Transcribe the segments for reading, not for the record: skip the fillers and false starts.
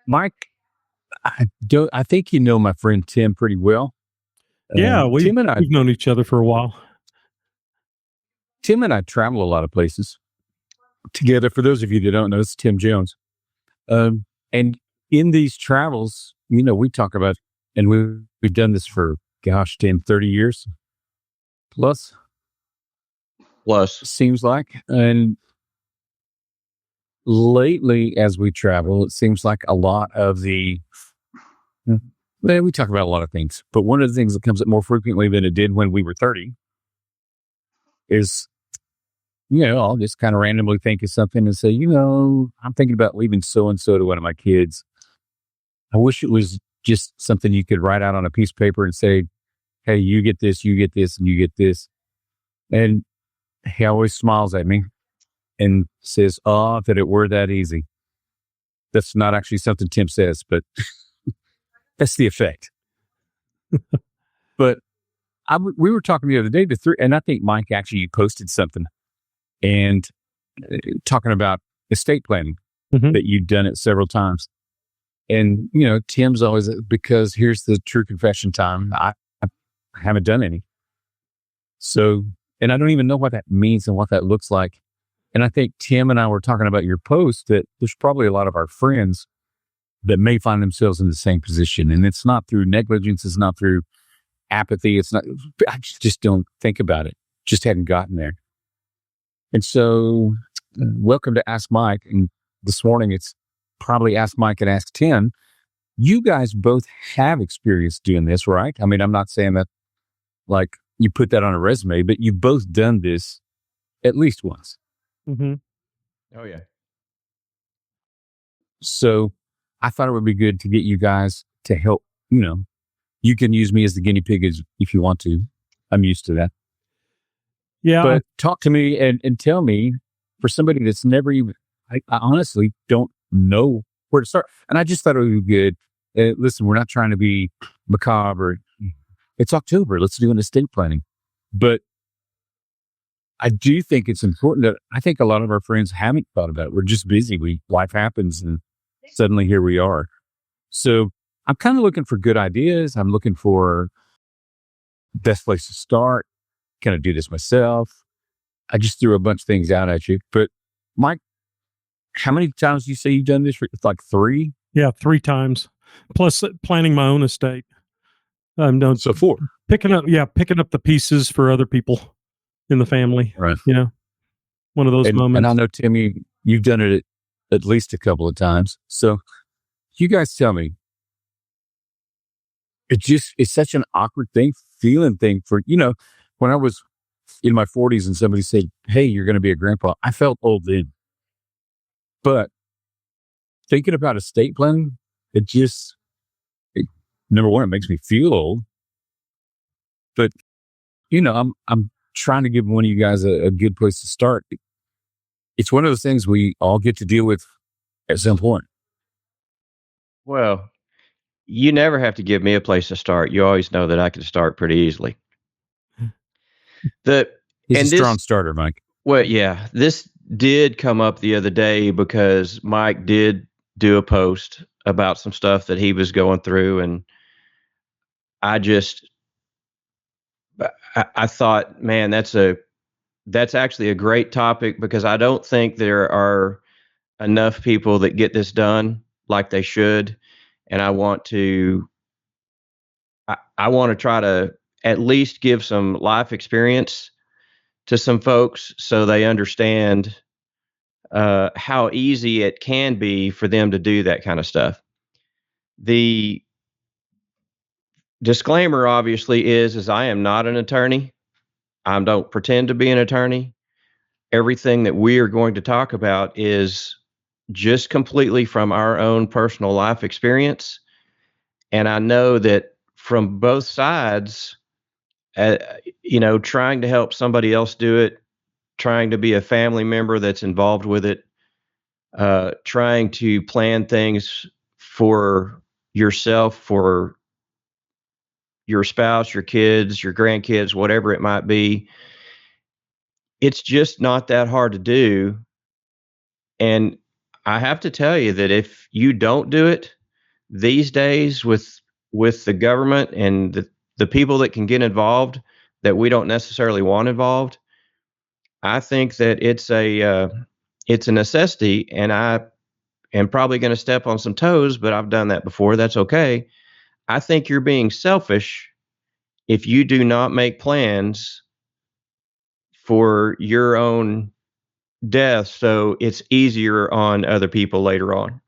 Mike, I think you know my friend Tim pretty well. Yeah, we've Tim and I known each other for a while. travel a lot of places together. For those of you that don't know, it's Tim Jones. And in these travels, we talk about, and we've done this for, gosh, 10, 30 years plus, seems like. And lately, as we travel, it seems like a lot of we talk about a lot of things, but one of the things that comes up more frequently than it did when we were 30 is, I'll just kind of randomly think of something and say, I'm thinking about leaving so-and-so to one of my kids. I wish it was just something you could write out on a piece of paper and say, hey, you get this, and you get this. And he always smiles at me and says, oh, that it were that easy. That's not actually something Tim says, but that's the effect. But we were talking the other day, and I think Mike actually posted something and talking about estate planning, that you've done it several times. And, Tim's always, because here's the true confession time, I haven't done any. So, and I don't even know what that means and what that looks like. And I think Tim and I were talking about your post that there's probably a lot of our friends that may find themselves in the same position. And it's not through negligence. It's not through apathy. It's not, I just don't think about it. Just hadn't gotten there. And so welcome to Ask Mike. And this morning it's probably Ask Mike and Ask Tim. You guys both have experience doing this, right? I mean, I'm not saying that like you put that on a resume, but you've both done this at least once. Mm-hmm. Oh, yeah. So I thought it would be good to get you guys to help. You can use me as the guinea pig if you want to. I'm used to that. Yeah. But talk to me and tell me, for somebody that's never even, I honestly don't know where to start. And I just thought it would be good. Listen, we're not trying to be macabre. It's October. Let's do an estate planning. But I do think it's important that I think a lot of our friends haven't thought about it. We're just busy. Life happens and suddenly here we are. So I'm kind of looking for good ideas. I'm looking for best place to start. Can I do this myself? I just threw a bunch of things out at you. But Mike, how many times do you say you've done this? It's like 3? Yeah, 3 times. Plus planning my own estate. So 4. Picking up the pieces for other people in the family. Right. One of those moments. And I know, Timmy, you've done it at least a couple of times. So you guys tell me, it's such an awkward feeling thing for, when I was in my 40s and somebody said, hey, you're going to be a grandpa, I felt old then. But thinking about estate planning, number one, it makes me feel old. But, I'm trying to give one of you guys a good place to start. It's one of those things we all get to deal with at some point. Well, you never have to give me a place to start. You always know that I can start pretty easily. He's a strong starter, Mike. Well, yeah, this did come up the other day because Mike did do a post about some stuff that he was going through, and I thought, man, that's actually a great topic, because I don't think there are enough people that get this done like they should. And I want to try to at least give some life experience to some folks so they understand how easy it can be for them to do that kind of stuff. The disclaimer obviously is I am not an attorney. I don't pretend to be an attorney. Everything that we are going to talk about is just completely from our own personal life experience. And I know that from both sides, trying to help somebody else do it, trying to be a family member that's involved with it, trying to plan things for yourself, for your spouse, your kids, your grandkids, whatever it might be. It's just not that hard to do. And I have to tell you that if you don't do it, these days with the government and the people that can get involved that we don't necessarily want involved, I think that it's a necessity, and I am probably going to step on some toes, but I've done that before. That's okay. I think you're being selfish if you do not make plans for your own death so it's easier on other people later on.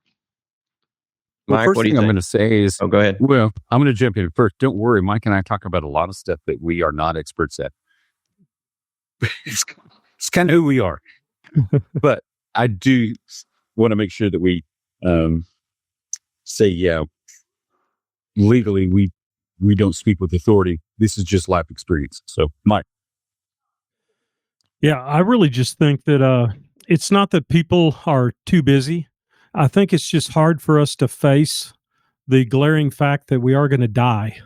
Well, Mike, first what do you thing I'm think? going to say is, Oh, go ahead. well, I'm going to jump in first. Don't worry, Mike and I talk about a lot of stuff that we are not experts at. it's, it's kind of who we are. But I do want to make sure that we say, yeah, legally we don't speak with authority. This is just life experience. So, Mike. Yeah, I really just think that it's not that people are too busy. I think it's just hard for us to face the glaring fact that we are going to die.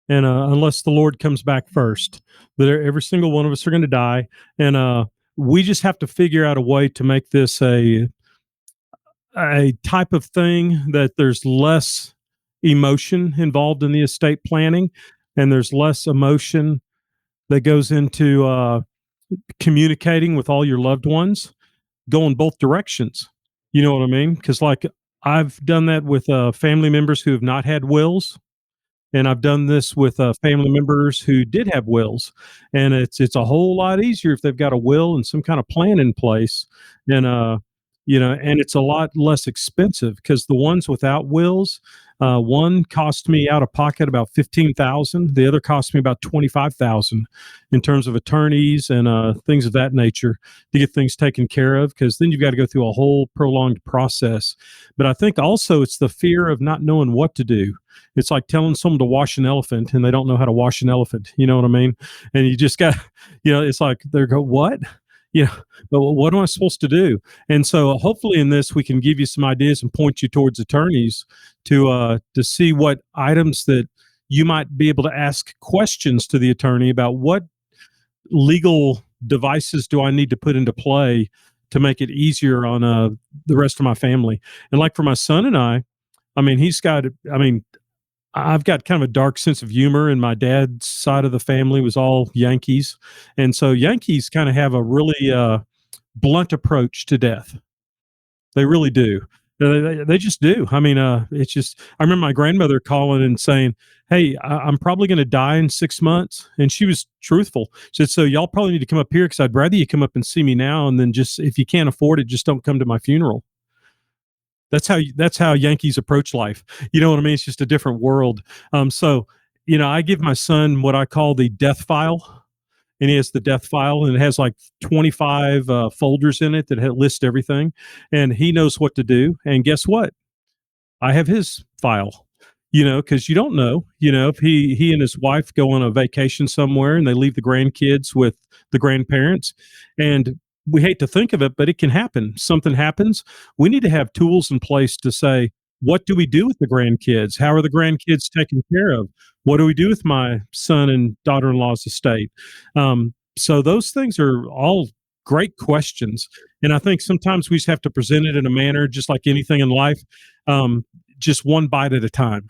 And unless the Lord comes back first, that every single one of us are going to die. And we just have to figure out a way to make this a type of thing that there's less emotion involved in the estate planning, and there's less emotion that goes into communicating with all your loved ones, going both directions. You know what I mean? Because like I've done that with family members who have not had wills, and I've done this with family members who did have wills, and it's a whole lot easier if they've got a will and some kind of plan in place, and and it's a lot less expensive because the ones without wills, one cost me out of pocket about 15,000, the other cost me about 25,000 in terms of attorneys and things of that nature to get things taken care of, because then you've got to go through a whole prolonged process. But I think also it's the fear of not knowing what to do. It's like telling someone to wash an elephant and they don't know how to wash an elephant. You know what I mean? And you just got, it's like they're go, what? But what am I supposed to do? And so hopefully in this, we can give you some ideas and point you towards attorneys to see what items that you might be able to ask questions to the attorney about. What legal devices do I need to put into play to make it easier on the rest of my family? And like for my son and I mean, I've got kind of a dark sense of humor, and my dad's side of the family was all Yankees. And so Yankees kind of have a really blunt approach to death. They really do. They just do. I mean, it's just, I remember my grandmother calling and saying, hey, I'm probably going to die in 6 months. And she was truthful. She said, so y'all probably need to come up here because I'd rather you come up and see me now. And then just, if you can't afford it, just don't come to my funeral. That's how Yankees approach life. You know what I mean? It's just a different world. So, I give my son what I call the death file, and he has the death file, and it has like 25 folders in it that list everything, and he knows what to do. And guess what? I have his file. Because you don't know, if he and his wife go on a vacation somewhere and they leave the grandkids with the grandparents, and we hate to think of it, but it can happen. Something happens. We need to have tools in place to say, what do we do with the grandkids? How are the grandkids taken care of? What do we do with my son and daughter-in-law's estate? So those things are all great questions. And I think sometimes we just have to present it in a manner, just like anything in life, just one bite at a time.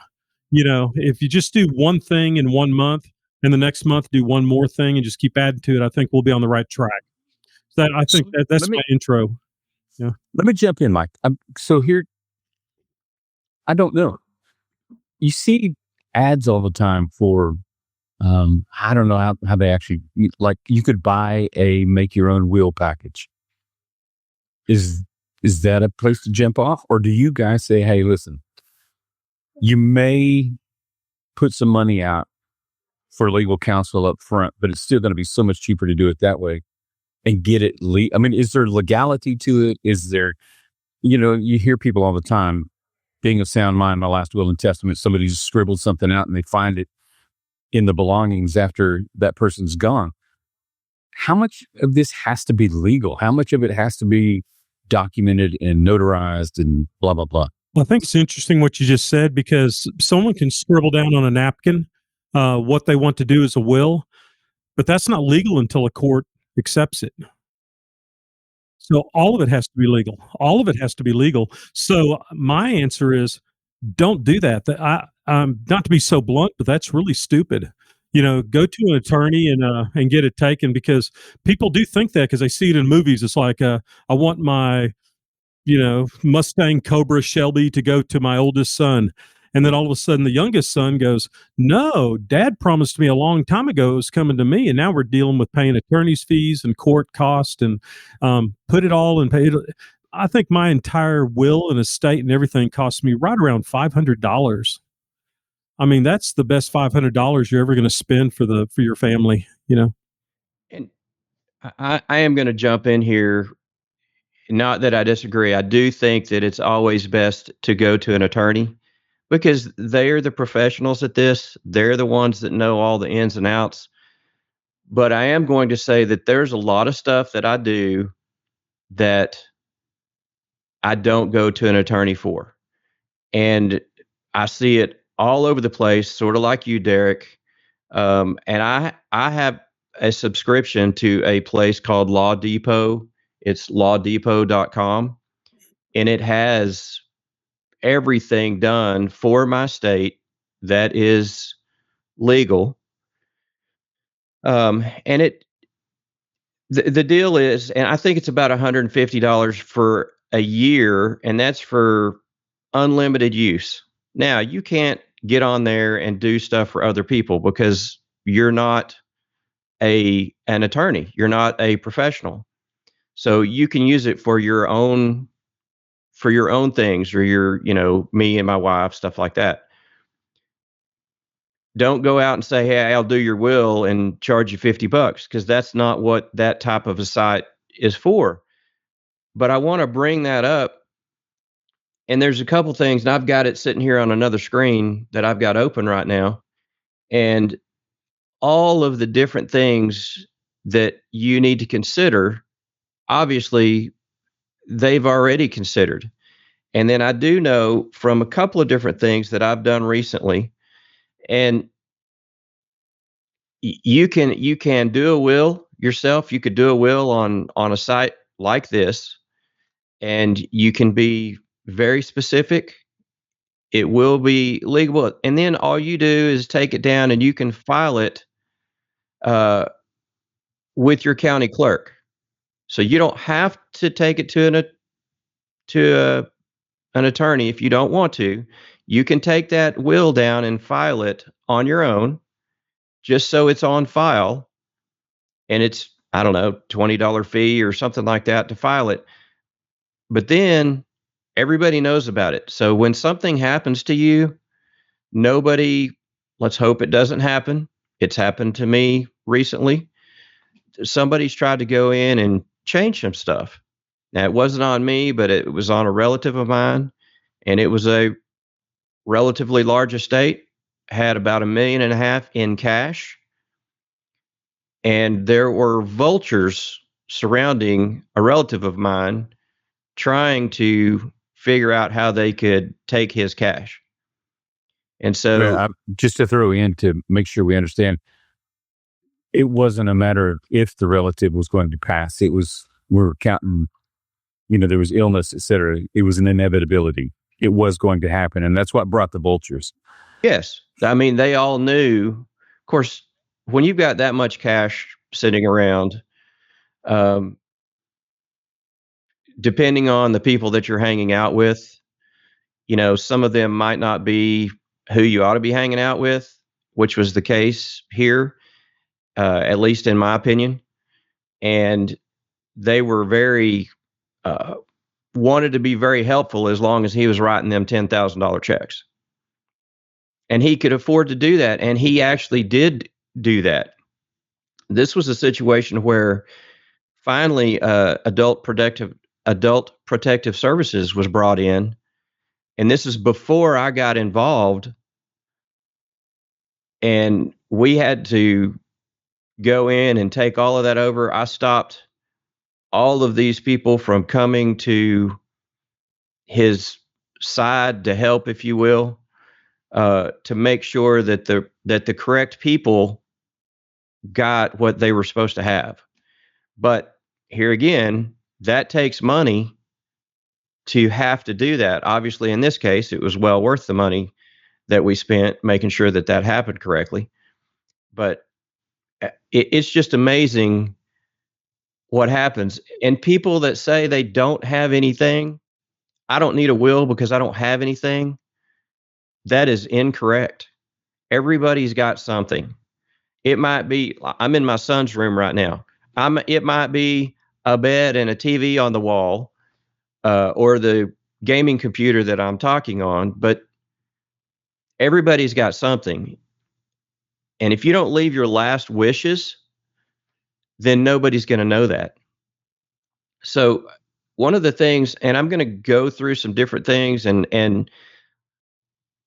If you just do one thing in 1 month and the next month do one more thing and just keep adding to it, I think we'll be on the right track. I think that's my intro. Yeah. Let me jump in, Mike. So here, I don't know. You see ads all the time for, I don't know how they actually, like you could buy a make your own will package. Is that a place to jump off? Or do you guys say, hey, listen, you may put some money out for legal counsel up front, but it's still going to be so much cheaper to do it that way and get it. I mean, is there legality to it? Is there, you hear people all the time, being of sound mind, my last will and testament, somebody's scribbled something out and they find it in the belongings after that person's gone. How much of this has to be legal? How much of it has to be documented and notarized and blah, blah, blah? Well, I think it's interesting what you just said, because someone can scribble down on a napkin what they want to do as a will, but that's not legal until a court accepts it. So all of it has to be legal. All of it has to be legal. So my answer is, don't do that. Not to be so blunt, but that's really stupid. Go to an attorney and get it taken, because people do think that because they see it in movies. It's like, I want my Mustang Cobra Shelby to go to my oldest son. And then all of a sudden the youngest son goes, no, dad promised me a long time ago it was coming to me. And now we're dealing with paying attorney's fees and court cost and put it all and pay it. I think my entire will and estate and everything cost me right around $500. I mean, that's the best $500 you're ever going to spend for your family, And I am going to jump in here. Not that I disagree. I do think that it's always best to go to an attorney because they're the professionals at this. They're the ones that know all the ins and outs. But I am going to say that there's a lot of stuff that I do that I don't go to an attorney for. And I see it all over the place, sort of like you, Derrick. And I have a subscription to a place called Law Depot. It's lawdepot.com. And it has everything done for my state that is legal. And the deal is, and I think it's about $150 for a year, and that's for unlimited use. Now, you can't get on there and do stuff for other people because you're not an attorney. You're not a professional. So you can use it for your own things, or me and my wife, stuff like that. Don't go out and say, hey, I'll do your will and charge you $50, because that's not what that type of a site is for. But I want to bring that up. And there's a couple things, and I've got it sitting here on another screen that I've got open right now. And all of the different things that you need to consider, obviously, they've already considered. And then I do know from a couple of different things that I've done recently, and you can do a will yourself. You could do a will on a site like this, and you can be very specific. It will be legal, and then all you do is take it down, and you can file it with your county clerk. So you don't have to take it to an attorney if you don't want to. You can take that will down and file it on your own, just so it's on file. And it's, I don't know, $20 fee or something like that to file it. But then everybody knows about it. So when something happens to you, nobody, let's hope it doesn't happen. It's happened to me recently. Somebody's tried to go in and change some stuff. Now, it wasn't on me, but it was on a relative of mine, and it was a relatively large estate, had about $1.5 million in cash. And there were vultures surrounding a relative of mine trying to figure out how they could take his cash. And so, just to throw in to make sure we understand, it wasn't a matter of if the relative was going to pass. It was, we're counting, there was illness, et cetera. It was an inevitability. It was going to happen. And that's what brought the vultures. yes, I mean, they all knew. Of course, when you've got that much cash sitting around, depending on the people that you're hanging out with, some of them might not be who you ought to be hanging out with, which was the case here, at least in my opinion. And they were wanted to be very helpful as long as he was writing them $10,000 checks. And he could afford to do that. And he actually did do that. This was a situation where finally adult protective services was brought in. And this is before I got involved. And we had to go in and take all of that over. I stopped all of these people from coming to his side to help, if you will, to make sure that the correct people got what they were supposed to have. But here again, that takes money to have to do that. Obviously, in this case, it was well worth the money that we spent making sure that that happened correctly. But it's just amazing what happens. And people that say they don't have anything, I don't need a will because I don't have anything, that is incorrect. Everybody's got something. It might be, I'm in my son's room right now. It might be a bed and a TV on the wall, or the gaming computer that I'm talking on, but everybody's got something. And if you don't leave your last wishes, then nobody's going to know that. So one of the things, and I'm going to go through some different things, and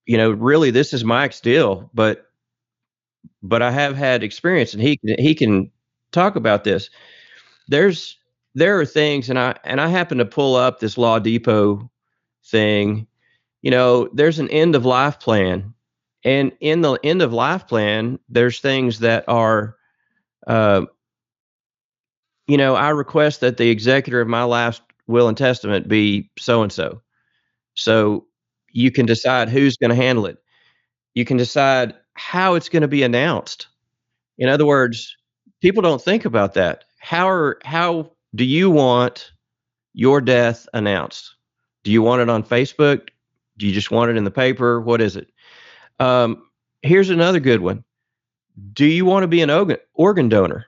really this is Mike's deal, but I have had experience, and he can talk about this. There are things, and I happen to pull up this Law Depot thing. There's an end of life plan, and in the end of life plan, there's things that are, I request that the executor of my last will and testament be so and so. So you can decide who's going to handle it. You can decide how it's going to be announced. In other words, people don't think about that. How do you want your death announced? Do you want it on Facebook? Do you just want it in the paper? What is it? Here's another good one. Do you want to be an organ donor?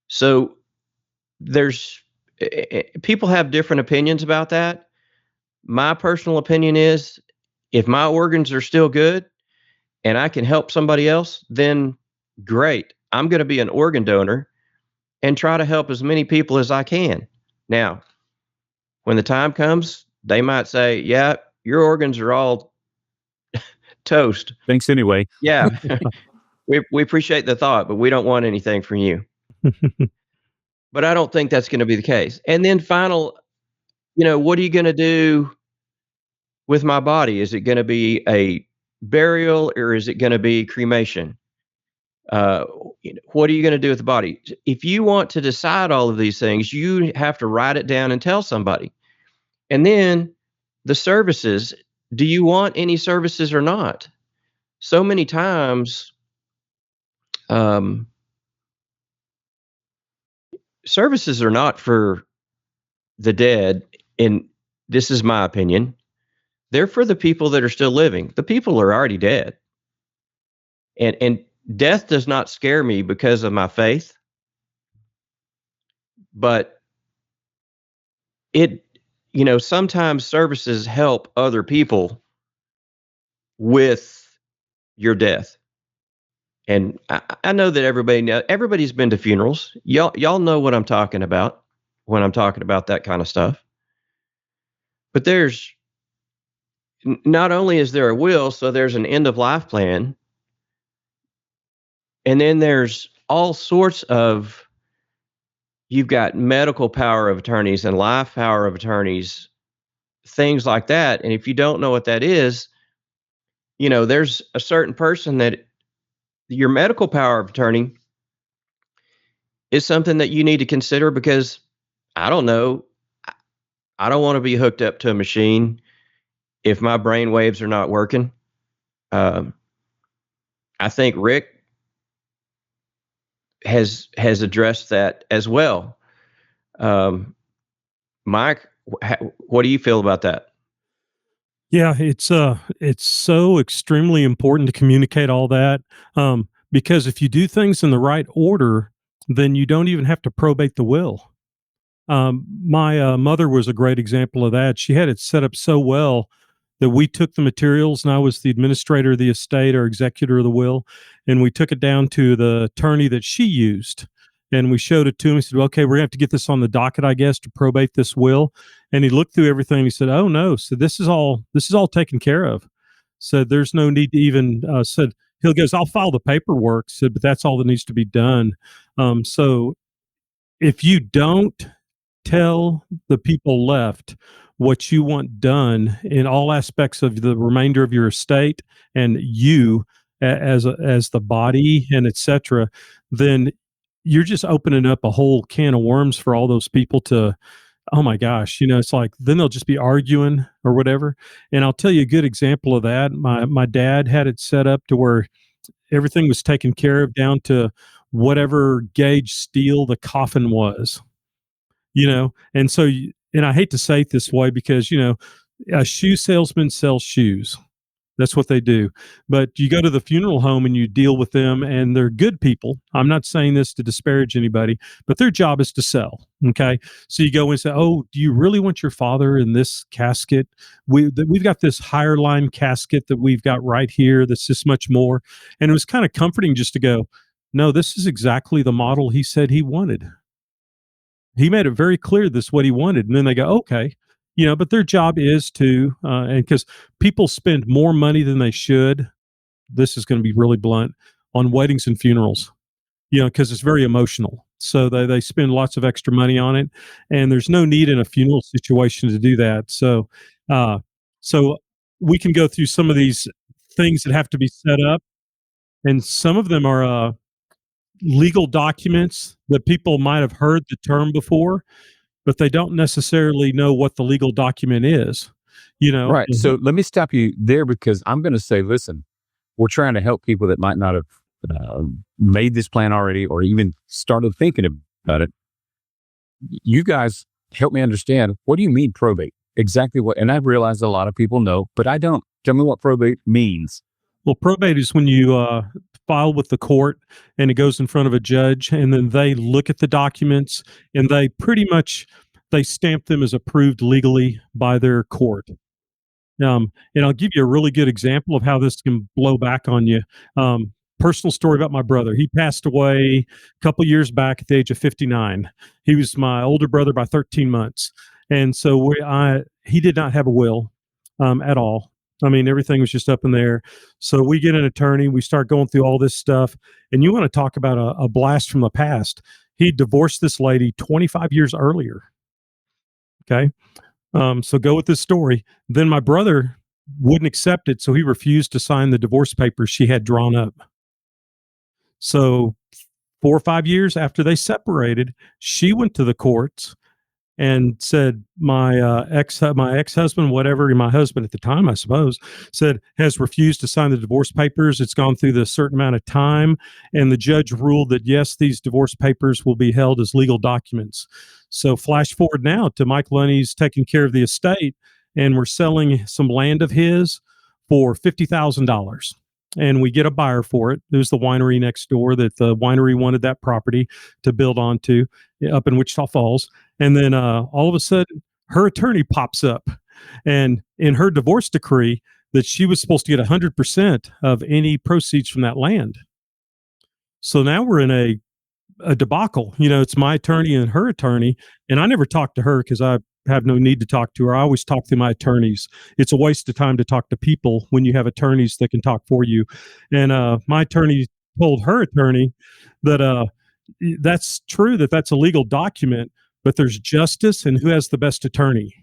So there's people have different opinions about that. My personal opinion is, if my organs are still good and I can help somebody else, then great. I'm going to be an organ donor and try to help as many people as I can. Now, when the time comes, they might say, yeah, your organs are all toast. Thanks anyway. Yeah. We appreciate the thought, but we don't want anything from you. But I don't think that's going to be the case. And then what are you going to do with my body? Is it going to be a burial, or is it going to be cremation? What are you going to do with the body? If you want to decide all of these things, you have to write it down and tell somebody. And then the services, do you want any services or not? So many times, services are not for the dead, and this is my opinion. They're for the people that are still living. The people are already dead. And death does not scare me because of my faith, but sometimes services help other people with your death. And I know that everybody's been to funerals. Y'all know what I'm talking about when I'm talking about that kind of stuff. But there's not only is there a will, so there's an end of life plan, and then there's all sorts of, you've got medical power of attorneys and life power of attorneys, things like that. And if you don't know what that is, there's a certain person that your medical power of attorney is something that you need to consider, because I don't know, I don't want to be hooked up to a machine if my brain waves are not working. I think Rick has addressed that as well. Mike, what do you feel about that? Yeah, it's so extremely important to communicate all that, because if you do things in the right order, then you don't even have to probate the will. My mother was a great example of that. She had it set up so well that we took the materials, and I was the administrator of the estate or executor of the will, and we took it down to the attorney that she used, and we showed it to him. He said, okay, we're gonna have to get this on the docket, I guess, to probate this will. And he looked through everything, and he said, oh no, so this is all taken care of. So there's no need to even, said, he goes, I'll file the paperwork, said, but that's all that needs to be done. So if you don't tell the people left what you want done in all aspects of the remainder of your estate, and you as the body and etc., then you're just opening up a whole can of worms for all those people to oh my gosh, it's like then they'll just be arguing or whatever. And I'll tell you a good example of that. My dad had it set up to where everything was taken care of down to whatever gauge steel the coffin was, And so, and I hate to say it this way because, a shoe salesman sells shoes. That's what they do. But you go to the funeral home and you deal with them, and they're good people. I'm not saying this to disparage anybody, but their job is to sell. Okay. So you go and say, oh, do you really want your father in this casket? We've got this higher line casket that we've got right here that's this much more. And it was kind of comforting just to go, no, this is exactly the model he said he wanted. He made it very clear this is what he wanted. And then they go, okay. But their job is to, and because people spend more money than they should, this is going to be really blunt, on weddings and funerals, because it's very emotional. So they spend lots of extra money on it, and there's no need in a funeral situation to do that. So we can go through some of these things that have to be set up, and some of them are legal documents that people might have heard the term before, but they don't necessarily know what the legal document is, Right. So let me stop you there because I'm going to say, listen, we're trying to help people that might not have made this plan already or even started thinking about it. You guys help me understand, what do you mean probate? Exactly what, and I realize a lot of people know, but I don't. Tell me what probate means. Well, probate is when you file with the court and it goes in front of a judge, and then they look at the documents and they pretty much they stamp them as approved legally by their court. And I'll give you a really good example of how this can blow back on you. Personal story about my brother. He passed away a couple years back at the age of 59. He was my older brother by 13 months. And so he did not have a will at all. I mean, everything was just up in there. So we get an attorney, we start going through all this stuff. And you want to talk about a blast from the past. He divorced this lady 25 years earlier. Okay. So go with this story. Then my brother wouldn't accept it. So he refused to sign the divorce papers she had drawn up. So 4 or 5 years after they separated, she went to the courts and said, my ex-husband, whatever, my husband at the time, I suppose, said, has refused to sign the divorce papers. It's gone through the certain amount of time. And the judge ruled that, yes, these divorce papers will be held as legal documents. So flash forward now to Mike Lunny's taking care of the estate, and we're selling some land of his for $50,000. And we get a buyer for it. There's the winery next door that the winery wanted that property to build onto up in Wichita Falls. And then all of a sudden, her attorney pops up, and in her divorce decree, that she was supposed to get 100% of any proceeds from that land. So now we're in a debacle. It's my attorney and her attorney, and I never talked to her because I have no need to talk to her. I always talk to my attorneys. It's a waste of time to talk to people when you have attorneys that can talk for you. And my attorney told her attorney that that's true, that's a legal document, but there's justice and who has the best attorney.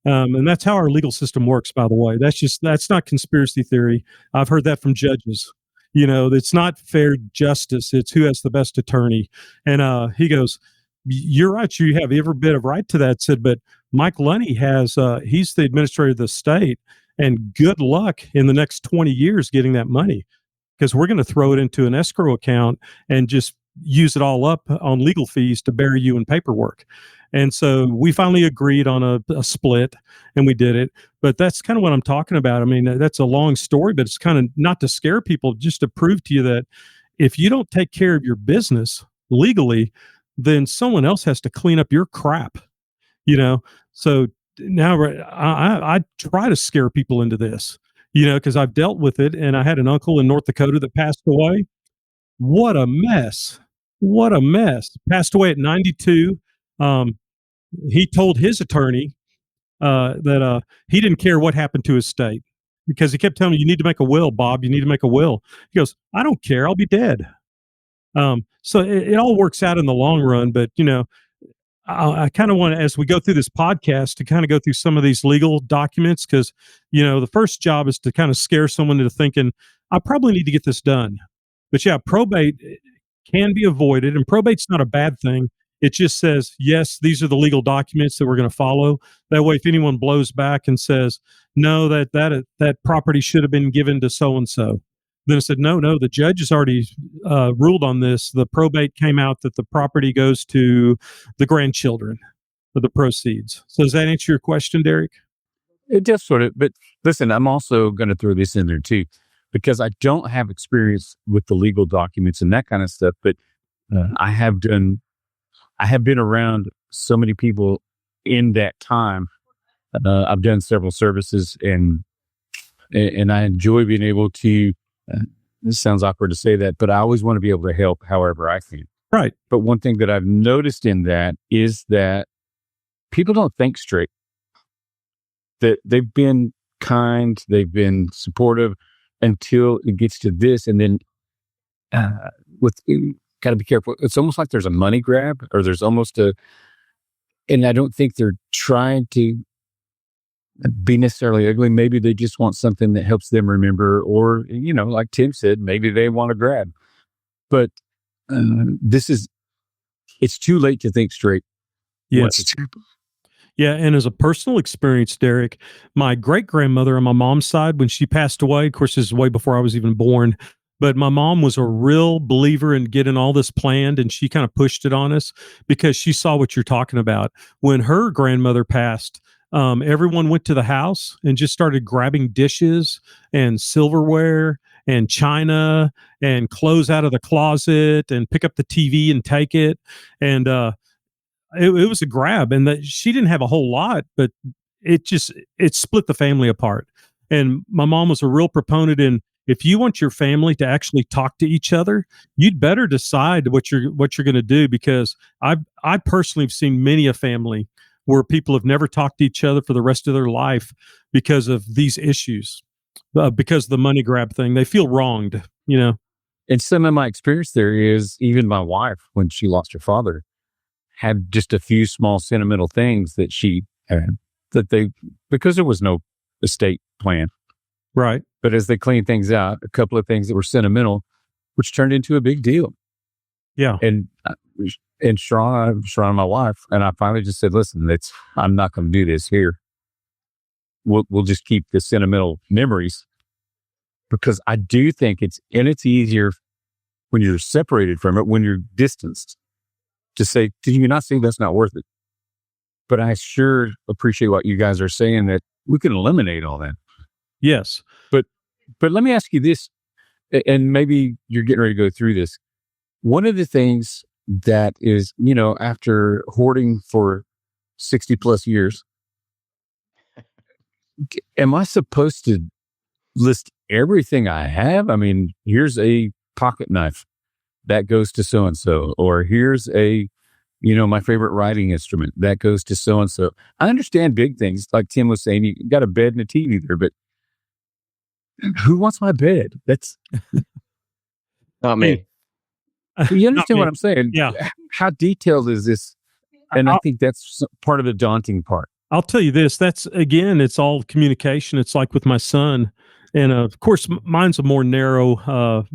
And that's how our legal system works, by the way. That's not conspiracy theory. I've heard that from judges. It's not fair justice. It's who has the best attorney. And he goes, you're right. You have every bit of right to that. Said, but Mike Lunny he's the administrator of the state, and good luck in the next 20 years getting that money, because we're going to throw it into an escrow account and just use it all up on legal fees to bury you in paperwork. And so we finally agreed on a split, and we did it. But that's kind of what I'm talking about. I mean, that's a long story, but it's kind of not to scare people, just to prove to you that if you don't take care of your business legally, then someone else has to clean up your crap, So now I try to scare people into this, because I've dealt with it. And I had an uncle in North Dakota that passed away. What a mess. What a mess. Passed away at 92. He told his attorney that he didn't care what happened to his estate, because he kept telling me, you need to make a will, Bob. You need to make a will. He goes, I don't care. I'll be dead. So it all works out in the long run. But, I kind of want to, as we go through this podcast, to kind of go through some of these legal documents, because, the first job is to kind of scare someone into thinking, I probably need to get this done. But yeah, probate can be avoided, and probate's not a bad thing. It just says, yes, these are the legal documents that we're going to follow. That way, if anyone blows back and says, no, that property should have been given to so and so, then I said, no, the judge has already ruled on this. The probate came out that the property goes to the grandchildren for the proceeds. So does that answer your question, Derrick? It does sort of, but listen, I'm also going to throw this in there too, because I don't have experience with the legal documents and that kind of stuff, but I have been around so many people in that time. I've done several services and I enjoy being able to, this sounds awkward to say that, but I always want to be able to help however I can. Right. But one thing that I've noticed in that is that people don't think straight. That they've been kind, they've been supportive until it gets to this, and then got to be careful. It's almost like there's a money grab, or there's almost and I don't think they're trying to be necessarily ugly. Maybe they just want something that helps them remember, or like Tim said, maybe they want to grab. But it's too late to think straight. Yes. Yeah, and as a personal experience, Derrick, my great-grandmother on my mom's side, when she passed away, of course, this is way before I was even born, but my mom was a real believer in getting all this planned, and she kind of pushed it on us because she saw what you're talking about. When her grandmother passed, everyone went to the house and just started grabbing dishes and silverware and china and clothes out of the closet and pick up the TV and take it. And it was a grab, and that she didn't have a whole lot, but it split the family apart. And my mom was a real proponent in, if you want your family to actually talk to each other, you'd better decide what you're going to do, because I personally have seen many a family where people have never talked to each other for the rest of their life because of these issues, because of the money grab thing. They feel wronged, And some of my experience there is, even my wife, when she lost her father, had just a few small sentimental things that she had because there was no estate plan. Right. But as they cleaned things out, a couple of things that were sentimental, which turned into a big deal. Yeah. And Sharon, my wife, and I finally just said, listen, I'm not going to do this here. We'll just keep the sentimental memories, because I do think it's easier when you're separated from it, when you're distanced, to say, did you not see that's not worth it? But I sure appreciate what you guys are saying, that we can eliminate all that. Yes. But let me ask you this, and maybe you're getting ready to go through this. One of the things that is, after hoarding for 60 plus years, am I supposed to list everything I have? I mean, here's a pocket knife that goes to so-and-so, or here's my favorite writing instrument that goes to so-and-so. I understand big things. Like Tim was saying, you got a bed and a TV there, but who wants my bed? That's not me. You understand what I'm saying? Yeah. How detailed is this? And I think that's part of the daunting part. I'll tell you this. It's all communication. It's like with my son. And of course, mine's a more narrow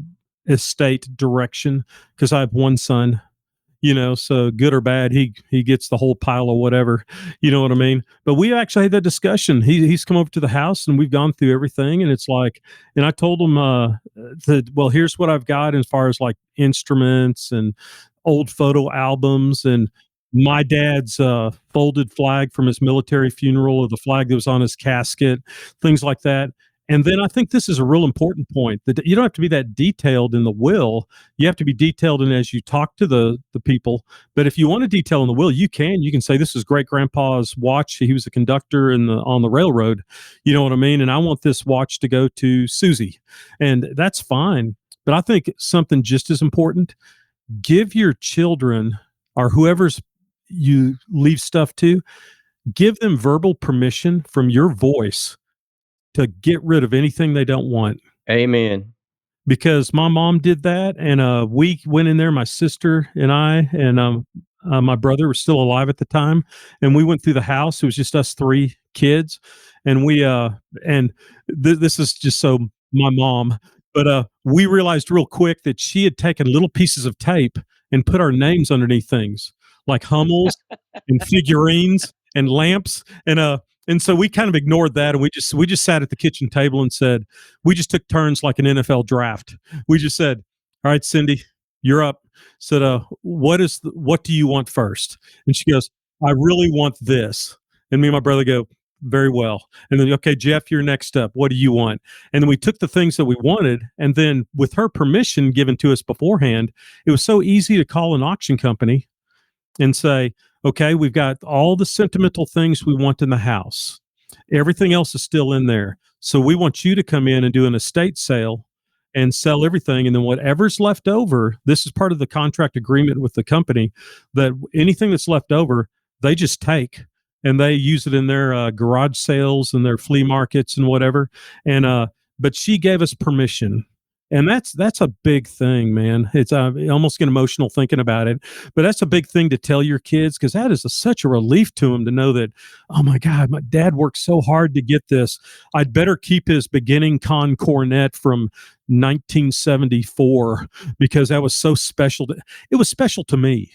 estate direction, because I have one son, so good or bad, he gets the whole pile of whatever, you know what I mean? But we actually had that discussion. He's come over to the house and we've gone through everything, and it's like, and I told him well, here's what I've got as far as like instruments and old photo albums, and my dad's folded flag from his military funeral, or the flag that was on his casket, things like that. And then I think this is a real important point, that you don't have to be that detailed in the will. You have to be detailed in as you talk to the people. But if you want to detail in the will, you can say, this is great grandpa's watch. He was a conductor on the railroad. You know what I mean? And I want this watch to go to Susie. And that's fine. But I think something just as important, give your children, or whoever's you leave stuff to, give them verbal permission from your voice to get rid of anything they don't want. Amen. Because my mom did that, and we went in there, my sister and I, and my brother was still alive at the time, and we went through the house. It was just us three kids, and this is just so my mom, but we realized real quick that she had taken little pieces of tape and put our names underneath things. like Hummels and figurines and lamps. And so we kind of ignored that, and we just sat at the kitchen table and said, we just took turns like an NFL draft. We just said, all right, Cindy, you're up. Said, what do you want first? And she goes, I really want this. And me and my brother go, very well. And then, okay, Jeff, you're next up. What do you want? And then we took the things that we wanted. And then with her permission given to us beforehand, it was so easy to call an auction company and say, okay, we've got all the sentimental things we want in the house. Everything else is still in there. So we want you to come in and do an estate sale and sell everything. And then whatever's left over, this is part of the contract agreement with the company, that anything that's left over, they just take and they use it in their garage sales and their flea markets and whatever. And but she gave us permission. And that's a big thing, man. It's I almost get emotional thinking about it, but that's a big thing to tell your kids, because that is such a relief to them to know that, oh my God, my dad worked so hard to get this. I'd better keep his beginning con cornet from 1974 because that was so special. It was special to me.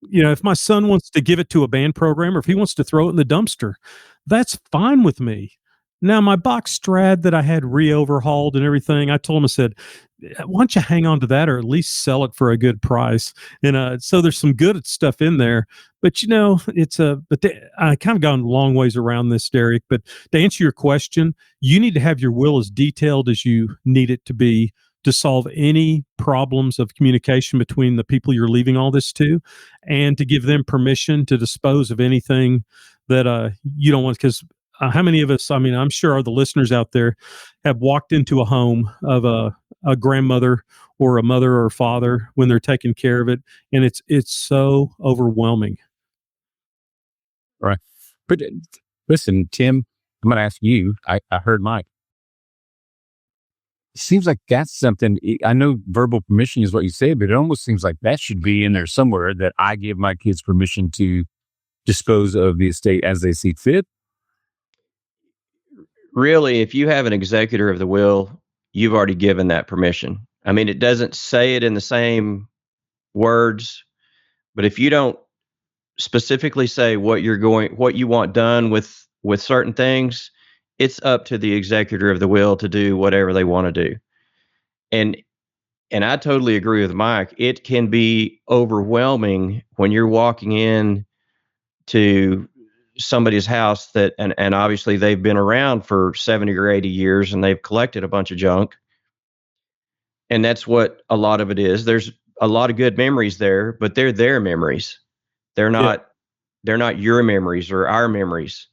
You know, if my son wants to give it to a band program or if he wants to throw it in the dumpster, that's fine with me. Now, my box Strad that I had re-overhauled and everything, I told him, I said, why don't you hang on to that or at least sell it for a good price? And so there's some good stuff in there. But, you know, I kind of gone a long ways around this, Derrick. But to answer your question, you need to have your will as detailed as you need it to be to solve any problems of communication between the people you're leaving all this to, and to give them permission to dispose of anything that you don't want. Because how many of us, I mean, I'm sure the listeners out there have walked into a home of a grandmother or a mother or a father when they're taking care of it, and it's so overwhelming. Right. But listen, Tim, I'm going to ask you, I heard Mike. It seems like that's something, I know verbal permission is what you say, but it almost seems like that should be in there somewhere, that I give my kids permission to dispose of the estate as they see fit. Really, if you have an executor of the will, you've already given that permission. I mean, it doesn't say it in the same words, but if you don't specifically say what you want done with certain things, it's up to the executor of the will to do whatever they want to do. And I totally agree with Mike. It can be overwhelming when you're walking in to somebody's house that, and obviously they've been around for 70 or 80 years and they've collected a bunch of junk. And that's what a lot of it is. There's a lot of good memories there, but they're their memories. They're not your memories or our memories.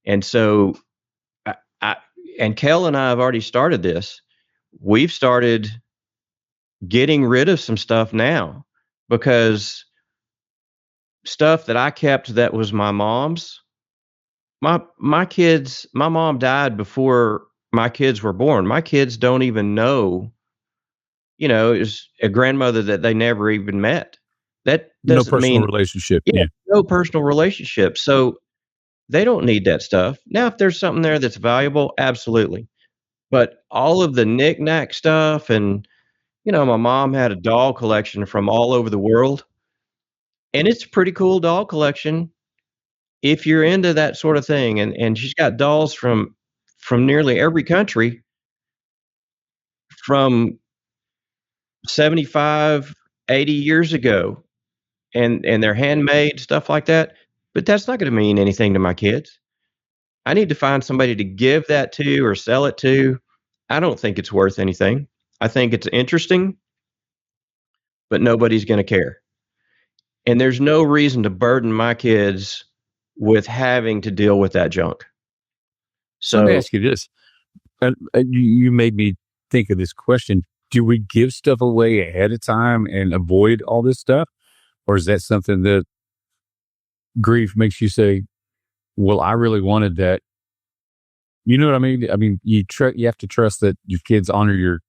And so and Kel and I have already started this. We've started getting rid of some stuff now, because stuff that I kept that was my mom's, my kids, my mom died before my kids were born. My kids don't even know, it was a grandmother that they never even met. That doesn't No personal mean relationship. Yeah. no personal relationship. So they don't need that stuff. Now, if there's something there that's valuable, absolutely. But all of the knick-knack stuff, and my mom had a doll collection from all over the world, and it's a pretty cool doll collection if you're into that sort of thing. And she's got dolls from nearly every country, from 75, 80 years ago, and they're handmade, stuff like that. But that's not going to mean anything to my kids. I need to find somebody to give that to or sell it to. I don't think it's worth anything. I think it's interesting, but nobody's going to care. And there's no reason to burden my kids with having to deal with that junk. So let me ask you this. You made me think of this question. Do we give stuff away ahead of time and avoid all this stuff? Or is that something that grief makes you say, well, I really wanted that? You know what I mean? I mean, you have to trust that your kids honor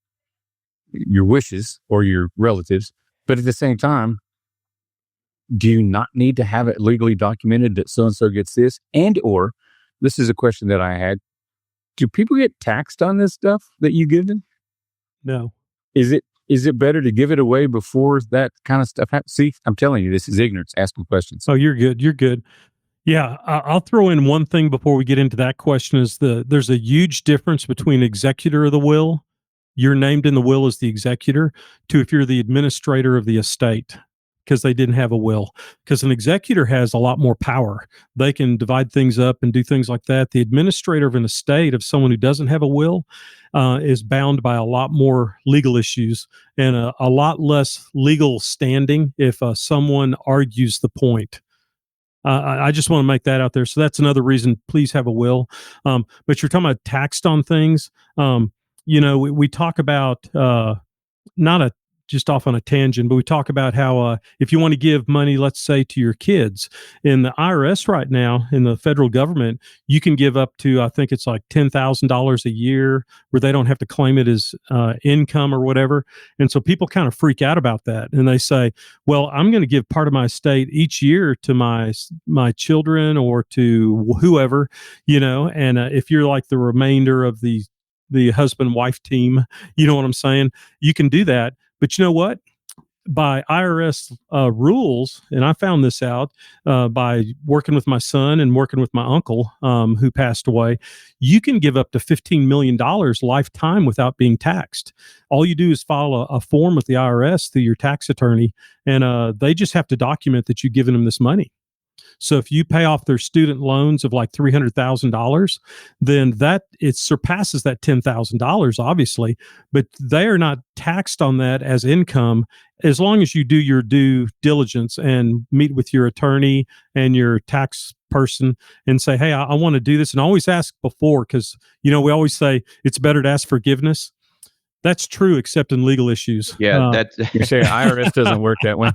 your wishes or your relatives. But at the same time, do you not need to have it legally documented that so-and-so gets this? And or, this is a question that I had, do people get taxed on this stuff that you give them? No. Is it Is it better to give it away before that kind of stuff happens? See, I'm telling you, this is ignorance. Asking questions. Oh, you're good. You're good. Yeah, I'll throw in one thing before we get into that question is there's a huge difference between executor of the will, you're named in the will as the executor, to if you're the administrator of the estate because they didn't have a will. Because an executor has a lot more power. They can divide things up and do things like that. The administrator of an estate of someone who doesn't have a will is bound by a lot more legal issues and a lot less legal standing if someone argues the point. I just want to make that out there. So that's another reason. Please have a will. But you're talking about taxed on things. We talk about not a just off on a tangent, but we talk about how if you want to give money, let's say to your kids in the IRS right now, in the federal government, you can give up to, I think it's like $10,000 a year where they don't have to claim it as income or whatever. And so people kind of freak out about that. And they say, well, I'm going to give part of my estate each year to my children or to whoever, and if you're like the remainder of the husband-wife team, you know what I'm saying? You can do that. But you know what? By IRS rules, and I found this out by working with my son and working with my uncle who passed away, you can give up to $15 million lifetime without being taxed. All you do is file a form with the IRS through your tax attorney, and they just have to document that you've given them this money. So if you pay off their student loans of like $300,000, then it surpasses that $10,000, obviously, but they are not taxed on that as income as long as you do your due diligence and meet with your attorney and your tax person and say, hey, I want to do this. And always ask before, because, we always say it's better to ask forgiveness. That's true, except in legal issues. Yeah, that's you're saying IRS doesn't work that way.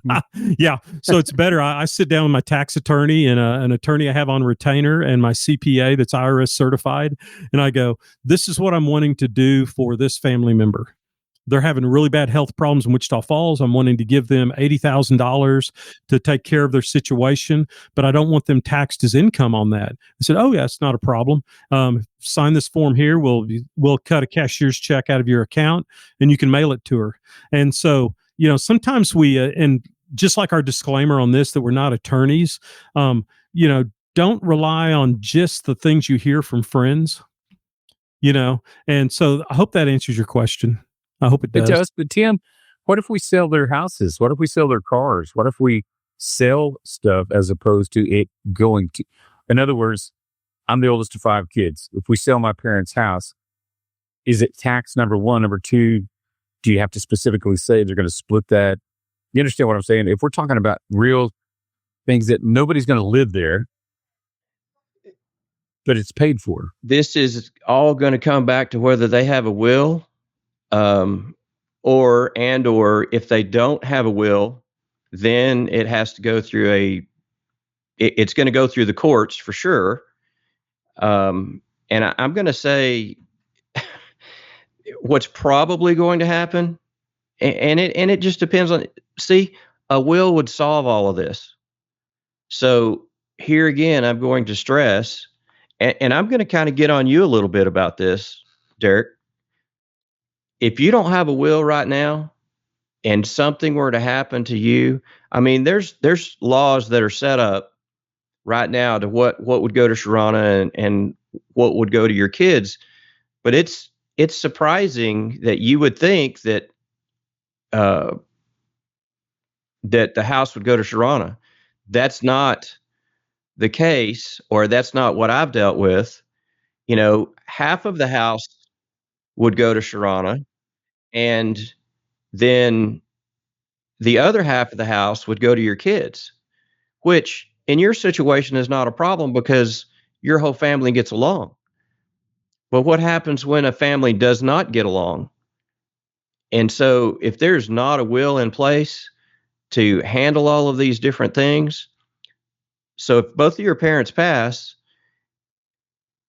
Yeah, so it's better. I sit down with my tax attorney and an attorney I have on retainer and my CPA that's IRS certified, and I go, "This is what I'm wanting to do for this family member. They're having really bad health problems in Wichita Falls. I'm wanting to give them $80,000 to take care of their situation, but I don't want them taxed as income on that." I said, "Oh, yeah, it's not a problem. Sign this form here. We'll cut a cashier's check out of your account, and you can mail it to her." And so, sometimes we, and just like our disclaimer on this, that we're not attorneys, don't rely on just the things you hear from friends, and so I hope that answers your question. I hope it does. It does. But Tim, what if we sell their houses? What if we sell their cars? What if we sell stuff as opposed to it going to, in other words, I'm the oldest of 5 kids. If we sell my parents' house, is it tax number one? Number two, do you have to specifically say they're going to split that? You understand what I'm saying? If we're talking about real things that nobody's going to live there, but it's paid for. This is all going to come back to whether they have a will, or if they don't have a will, then it has to go through it's going to go through the courts for sure. And I'm going to say what's probably going to happen, and it just depends on, a will would solve all of this. So here again, I'm going to stress, and I'm going to kind of get on you a little bit about this, Derrick. If you don't have a will right now and something were to happen to you, I mean, there's laws that are set up right now to what would go to Sharana and what would go to your kids. But it's surprising that you would think that that the house would go to Sharana. That's not the case, or that's not what I've dealt with. Half of the house would go to Sharana, and then the other half of the house would go to your kids, which in your situation is not a problem because your whole family gets along. But what happens when a family does not get along? And so if there's not a will in place to handle all of these different things, so if both of your parents pass,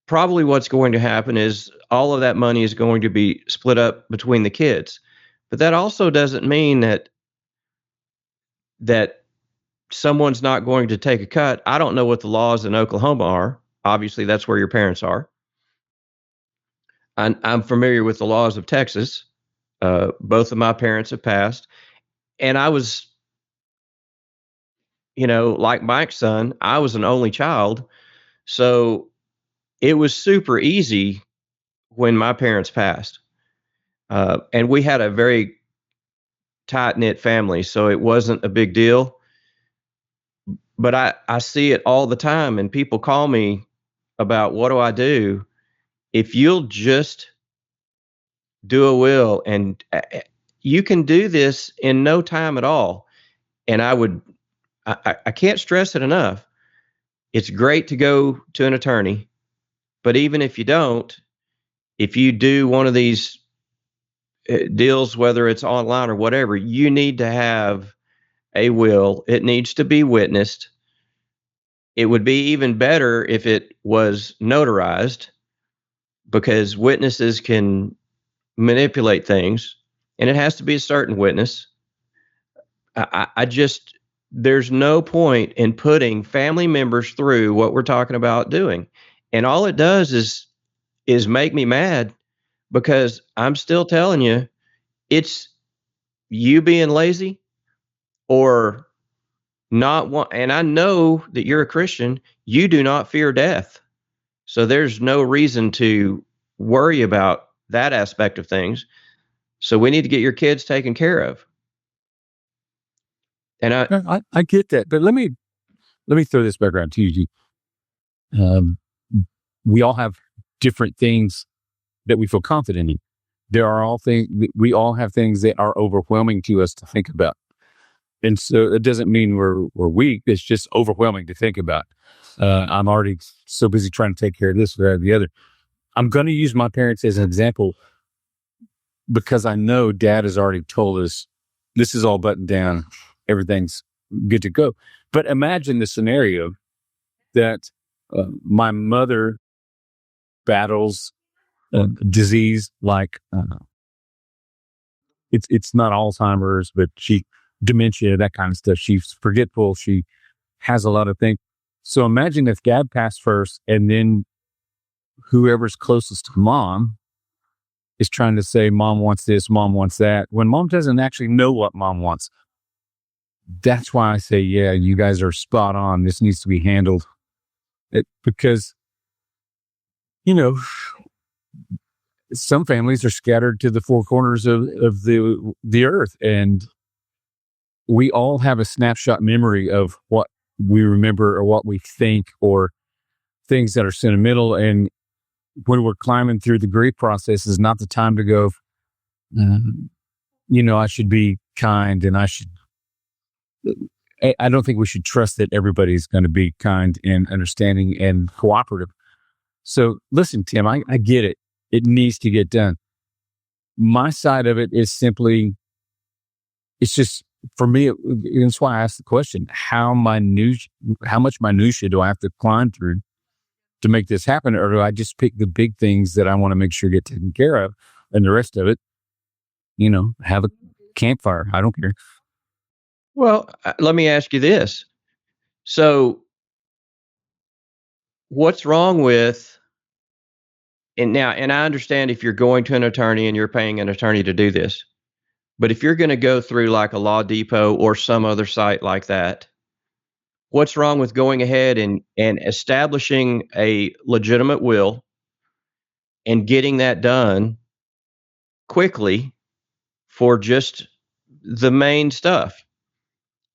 probably what's going to happen is all of that money is going to be split up between the kids. But that also doesn't mean that someone's not going to take a cut. I don't know what the laws in Oklahoma are. Obviously, that's where your parents are. I'm familiar with the laws of Texas. Both of my parents have passed, and I was, like Mike's son, I was an only child. So it was super easy when my parents passed. And we had a very tight knit family, so it wasn't a big deal. But I see it all the time, and people call me about what do I do. If you'll just do a will, and you can do this in no time at all. And I can't stress it enough. It's great to go to an attorney, but even if you don't, if you do one of these deals, whether it's online or whatever, you need to have a will. It needs to be witnessed. It would be even better if it was notarized, because witnesses can manipulate things, and it has to be a certain witness. I just, there's no point in putting family members through what we're talking about doing. And all it does is make me mad, because I'm still telling you, it's you being lazy or not want. And I know that you're a Christian, you do not fear death. So there's no reason to worry about that aspect of things. So we need to get your kids taken care of. And I get that, but let me throw this background to you. We all have different things that we feel confident in. We all have things that are overwhelming to us to think about. And so it doesn't mean we're weak. It's just overwhelming to think about. I'm already so busy trying to take care of this or the other. I'm going to use my parents as an example, because I know Dad has already told us this is all buttoned down. Everything's good to go. But imagine the scenario that my mother battles disease like it's not Alzheimer's, but dementia, that kind of stuff. She's forgetful. She has a lot of things. So imagine if Dad passed first, and then whoever's closest to Mom is trying to say, Mom wants this, Mom wants that, when Mom doesn't actually know what Mom wants. That's why I say, yeah, you guys are spot on. This needs to be handled. Because, some families are scattered to the four corners of the earth, and we all have a snapshot memory of what we remember or what we think, or things that are sentimental. And when we're climbing through the grief process is not the time to go, I should be kind, and I don't think we should trust that everybody's going to be kind and understanding and cooperative. So listen, Tim, I get it. It needs to get done. My side of it is simply, it's just, for me, that's why I asked the question, how much minutia do I have to climb through to make this happen? Or do I just pick the big things that I want to make sure get taken care of, and the rest of it, have a campfire? I don't care. Well, let me ask you this. So what's wrong with, and I understand if you're going to an attorney and you're paying an attorney to do this, but if you're going to go through like a Law Depot or some other site like that, what's wrong with going ahead and establishing a legitimate will and getting that done quickly for just the main stuff?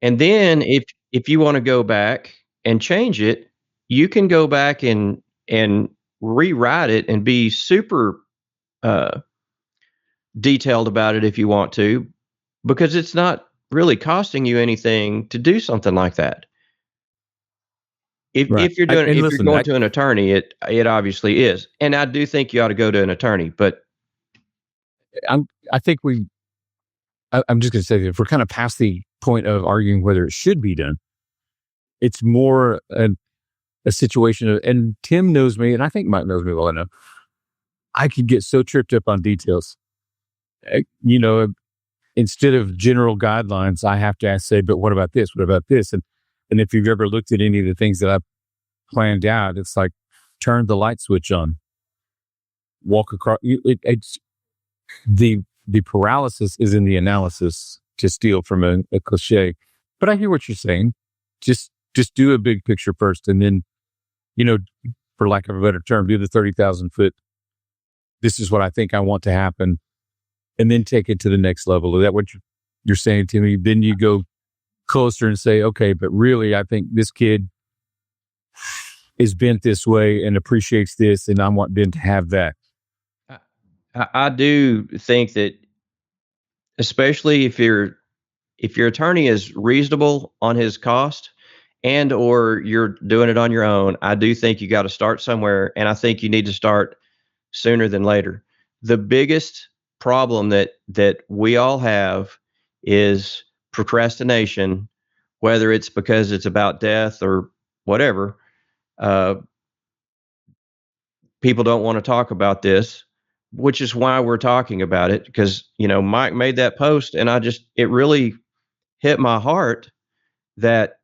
And then if you want to go back and change it, you can go back and rewrite it and be super detailed about it if you want to, because it's not really costing you anything to do something like that. If you're going to an attorney, it obviously is, and I do think you ought to go to an attorney. But I'm just going to say that if we're kind of past the point of arguing whether it should be done, it's more a situation of, and Tim knows me, and I think Mike knows me well enough, I could get so tripped up on details. Instead of general guidelines, I have to say, but what about this? What about this? And if you've ever looked at any of the things that I've planned out, it's like, turn the light switch on, walk across. It's the the paralysis is in the analysis, to steal from a cliche. But I hear what you're saying. Just do a big picture first, and then, for lack of a better term, do the 30,000 foot. This is what I think I want to happen, and then take it to the next level. Is that what you're saying to me? Then you go closer and say, okay, but really, I think this kid is bent this way and appreciates this, and I want them to have that. I do think that, especially if your attorney is reasonable on his cost, and or you're doing it on your own, I do think you got to start somewhere, and I think you need to start sooner than later. The biggest problem that we all have is procrastination, whether it's because it's about death or whatever. People don't want to talk about this, which is why we're talking about it, because, Mike made that post, and it really hit my heart that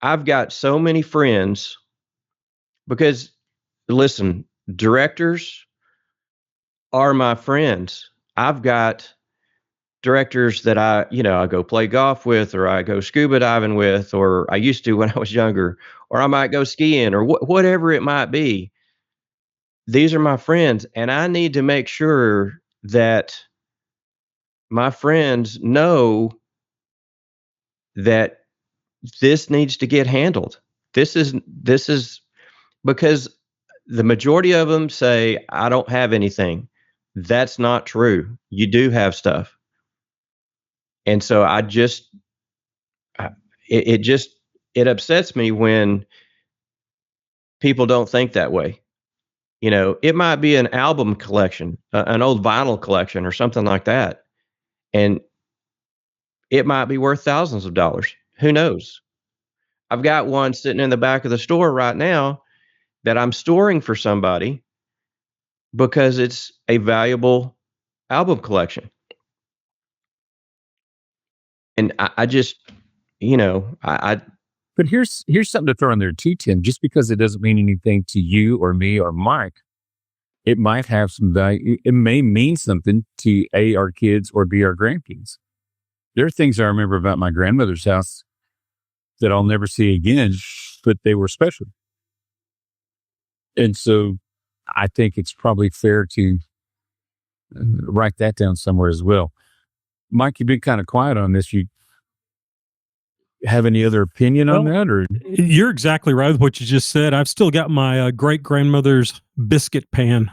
I've got so many friends, because, listen, directors are my friends. I've got directors that I go play golf with, or I go scuba diving with, or I used to when I was younger, or I might go skiing, or whatever it might be. These are my friends, and I need to make sure that my friends know that this needs to get handled. This is because the majority of them say, I don't have anything. That's not true. You do have stuff. And so it upsets me when people don't think that way. It might be an album collection, an old vinyl collection or something like that. And it might be worth thousands of dollars. Who knows? I've got one sitting in the back of the store right now that I'm storing for somebody because it's a valuable album collection. And I just, But here's something to throw in there too, Tim. Just because it doesn't mean anything to you or me or Mike, it might have some value. It may mean something to A, our kids, or B, our grandkids. There are things I remember about my grandmother's house that I'll never see again, but they were special. And so I think it's probably fair to write that down somewhere as well. Mike, you've been kind of quiet on this. You have any other opinion on that? Or you're exactly right with what you just said. I've still got my great grandmother's biscuit pan.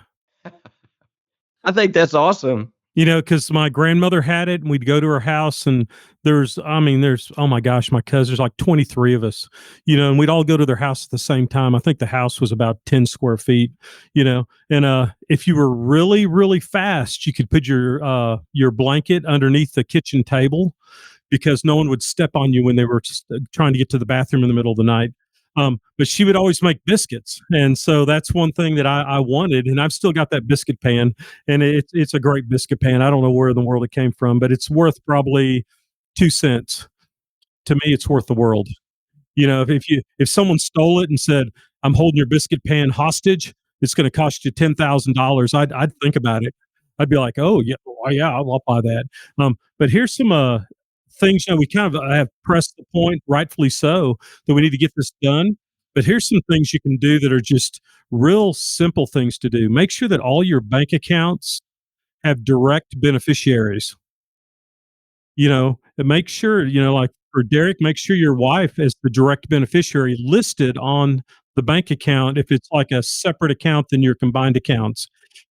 I think that's awesome. Because my grandmother had it, and we'd go to her house, and there's, oh my gosh, my cousins, there's like 23 of us, and we'd all go to their house at the same time. I think the house was about 10 square feet, and if you were really, really fast, you could put your blanket underneath the kitchen table, because no one would step on you when they were just trying to get to the bathroom in the middle of the night. But she would always make biscuits. And so that's one thing that I wanted. And I've still got that biscuit pan, and it's a great biscuit pan. I don't know where in the world it came from, but it's worth probably 2 cents. To me, it's worth the world. If someone stole it and said, I'm holding your biscuit pan hostage, it's going to cost you $10,000. I'd think about it. I'd be like, oh yeah, I'll buy that. But here's some things, we kind of have pressed the point, rightfully so, that we need to get this done. But here's some things you can do that are just real simple things to do. Make sure that all your bank accounts have direct beneficiaries. And make sure, like for Derrick, make sure your wife is the direct beneficiary listed on the bank account if it's like a separate account than your combined accounts.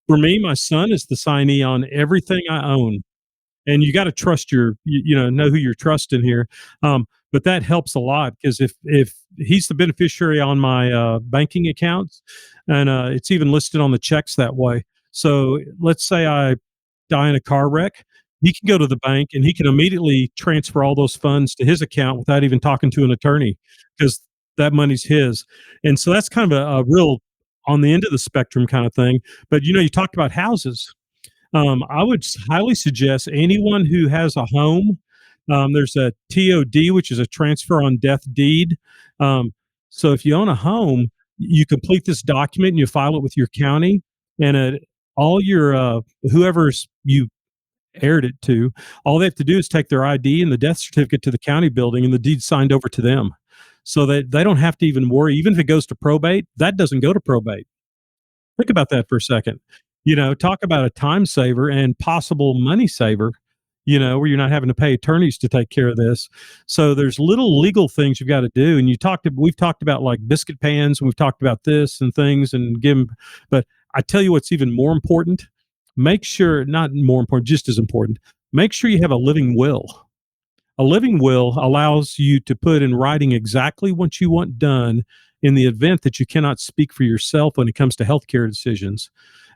For me, my son is the signee on everything I own. And you got to trust know who you're trusting here. But that helps a lot, because if he's the beneficiary on my banking accounts, and it's even listed on the checks that way. So let's say I die in a car wreck, he can go to the bank and he can immediately transfer all those funds to his account without even talking to an attorney, because that money's his. And so that's kind of a real on the end of the spectrum kind of thing. But you talked about houses. I would highly suggest anyone who has a home, there's a TOD, which is a transfer on death deed. So if you own a home, you complete this document and you file it with your county, and all your whoever's you heired it to, all they have to do is take their ID and the death certificate to the county building, and the deed's signed over to them. So that they don't have to even worry. Even if it goes to probate, that doesn't go to probate. Think about that for a second. Talk about a time saver and possible money saver, where you're not having to pay attorneys to take care of this. So there's little legal things you've got to do. And we've talked about like biscuit pans, and we've talked about this and things and but I tell you what's even more important. Make sure, not more important, just as important, make sure you have a living will. A living will allows you to put in writing exactly what you want done in the event that you cannot speak for yourself when it comes to healthcare decisions,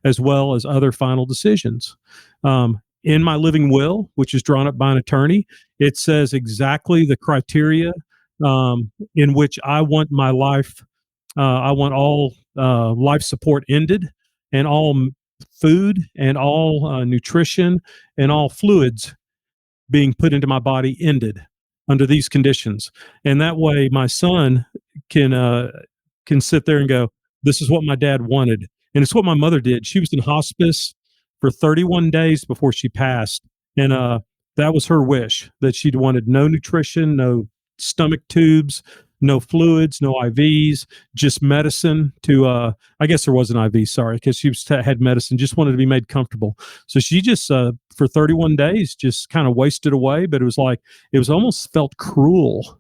as well as other final decisions. In my living will, which is drawn up by an attorney, it says exactly the criteria in which I want my life. I want all life support ended, and all food and all nutrition and all fluids being put into my body ended under these conditions. And that way my son can sit there and go, this is what my dad wanted. And it's what my mother did. She was in hospice for 31 days before she passed. And that was her wish, that she'd wanted no nutrition, no stomach tubes, no fluids, no IVs, just medicine to, I guess there was an IV, sorry, because she had medicine, just wanted to be made comfortable. So she just, for 31 days, just kind of wasted away. But it was almost felt cruel.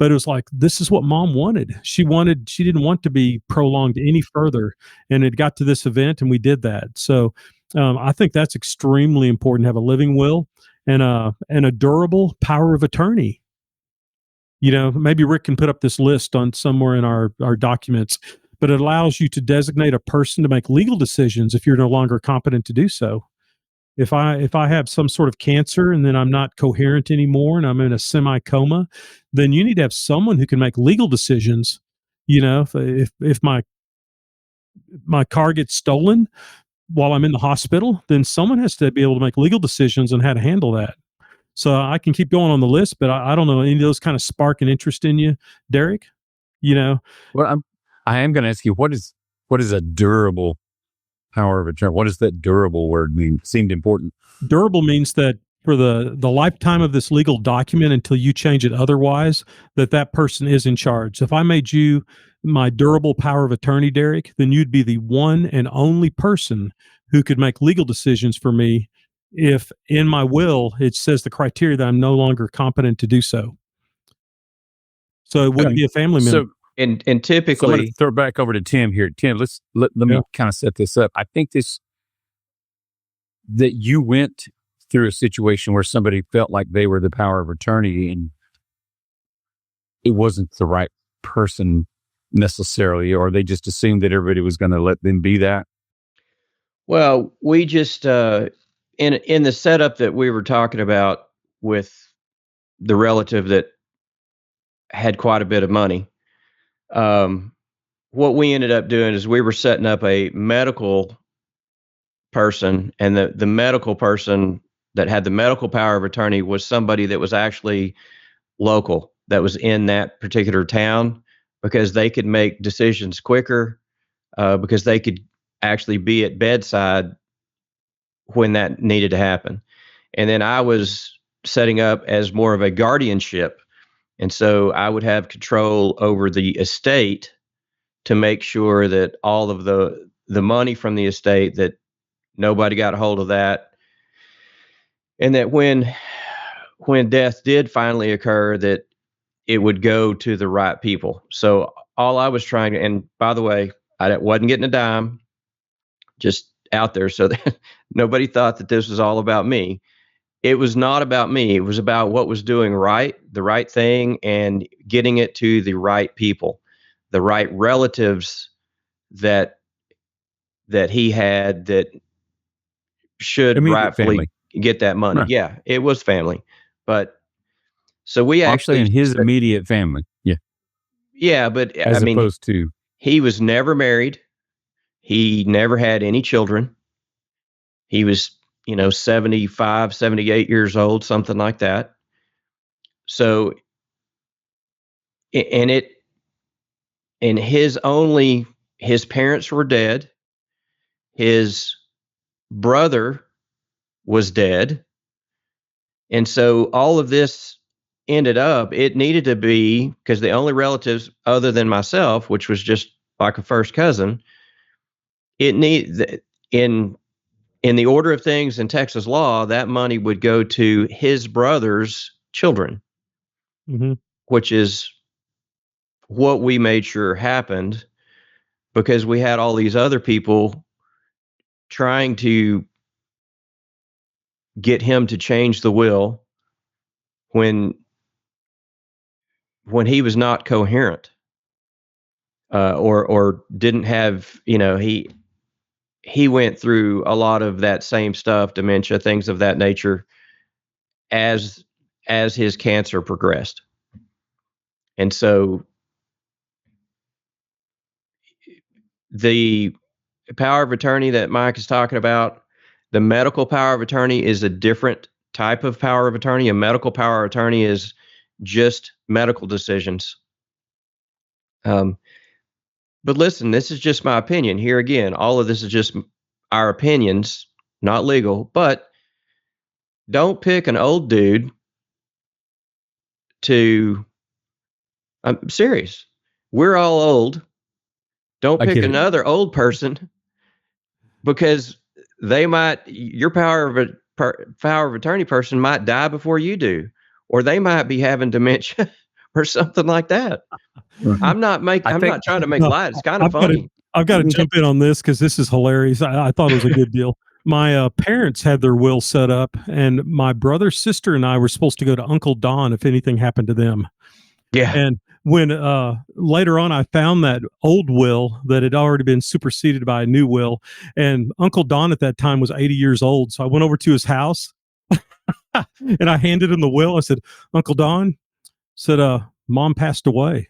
But it was like, this is what mom wanted. She didn't want to be prolonged any further. And it got to this event, and we did that. So I think that's extremely important to have a living will and a durable power of attorney. Maybe Rick can put up this list on somewhere in our documents, but it allows you to designate a person to make legal decisions if you're no longer competent to do so. If I have some sort of cancer and then I'm not coherent anymore and I'm in a semi-coma, then you need to have someone who can make legal decisions. If my car gets stolen while I'm in the hospital, then someone has to be able to make legal decisions on how to handle that. So I can keep going on the list, but I don't know, any of those kind of spark an interest in you, Derrick? Well, I am going to ask you, what is a durable power of attorney? What does that durable word mean? Seemed important. Durable means that for the lifetime of this legal document, until you change it otherwise, that person is in charge. If I made you my durable power of attorney, Derrick, then you'd be the one and only person who could make legal decisions for me if in my will it says the criteria that I'm no longer competent to do so. So it wouldn't be a family member. And typically, so I'm going to throw it back over to Tim here. Tim, let me kind of set this up. I think that you went through a situation where somebody felt like they were the power of attorney and it wasn't the right person necessarily, or they just assumed that everybody was going to let them be that. Well, we just in the setup that we were talking about with the relative that had quite a bit of money, what we ended up doing is we were setting up a medical person, and the medical person that had the medical power of attorney was somebody that was actually local, that was in that particular town, because they could make decisions quicker, because they could actually be at bedside when that needed to happen. And then I was setting up as more of a guardianship. And so I would have control over the estate to make sure that all of the money from the estate, that nobody got a hold of that. And that when death did finally occur, that it would go to the right people. So all I was trying to, and by the way, I wasn't getting a dime, just out there so that nobody thought that this was all about me. It was not about me. It was about what was doing the right thing, and getting it to the right people, the right relatives that he had that should Immediate rightfully family. Get that money. Right. Yeah, it was family. But so we actually, in his immediate family. Yeah. Yeah, but as opposed to, he was never married. He never had any children. He was, 75, 78 years old, something like that. So, and his parents were dead. His brother was dead. And so all of this ended up, it needed to be, because the only relatives other than myself, which was just like a first cousin, in the order of things in Texas law, that money would go to his brother's children, which is what we made sure happened, because we had all these other people trying to get him to change the will when he was not coherent, or didn't have, he went through a lot of that same stuff, dementia, things of that nature, as his cancer progressed. And so the power of attorney that Mike is talking about, the medical power of attorney, is a different type of power of attorney. A medical power of attorney is just medical decisions. But listen, this is just my opinion. Here again, all of this is just our opinions, not legal. But don't pick an old dude to. I'm serious. We're all old. Don't pick another old person, because your power of attorney person might die before you do, or they might be having dementia or something like that. I'm not trying to make light. It's kind of funny. I've got to jump in on this because this is hilarious. I thought it was a good deal. My parents had their will set up, and my brother, sister, and I were supposed to go to Uncle Don if anything happened to them. Yeah. And when later on I found that old will that had already been superseded by a new will, and Uncle Don at that time was 80 years old. So I went over to his house and I handed him the will. I said, Uncle Don, said, Mom passed away.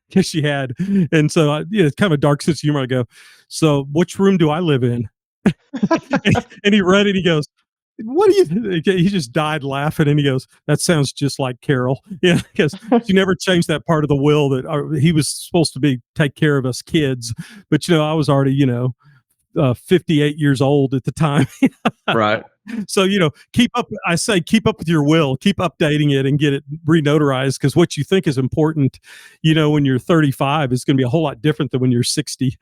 Yes, she had. And so it's kind of a dark sense of humor. I go, so which room do I live in? And he read it. He goes, what do you think? He just died laughing, and he goes, that sounds just like Carol. Yeah, because she never changed that part of the will that he was supposed to take care of us kids. But, I was already, 58 years old at the time. Right. So, keep up with your will, keep updating it and get it renotarized, because what you think is important, when you're 35 is going to be a whole lot different than when you're 60.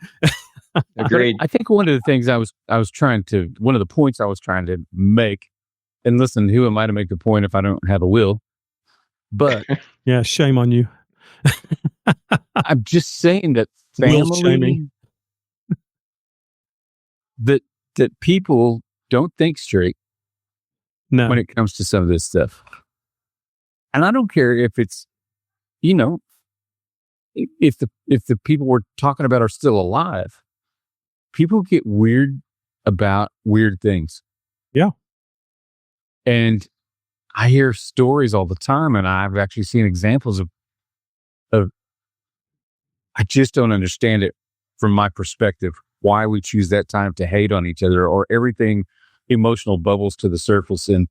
Agreed. I think one of the things one of the points I was trying to make, and listen, who am I to make the point if I don't have a will? But yeah, shame on you. I'm just saying that Will shaming. that people don't think straight when it comes to some of this stuff. And I don't care if it's, if the people we're talking about are still alive. People get weird about weird things. Yeah. And I hear stories all the time, and I've actually seen examples of I just don't understand it from my perspective, why we choose that time to hate on each other, or everything emotional bubbles to the surface. And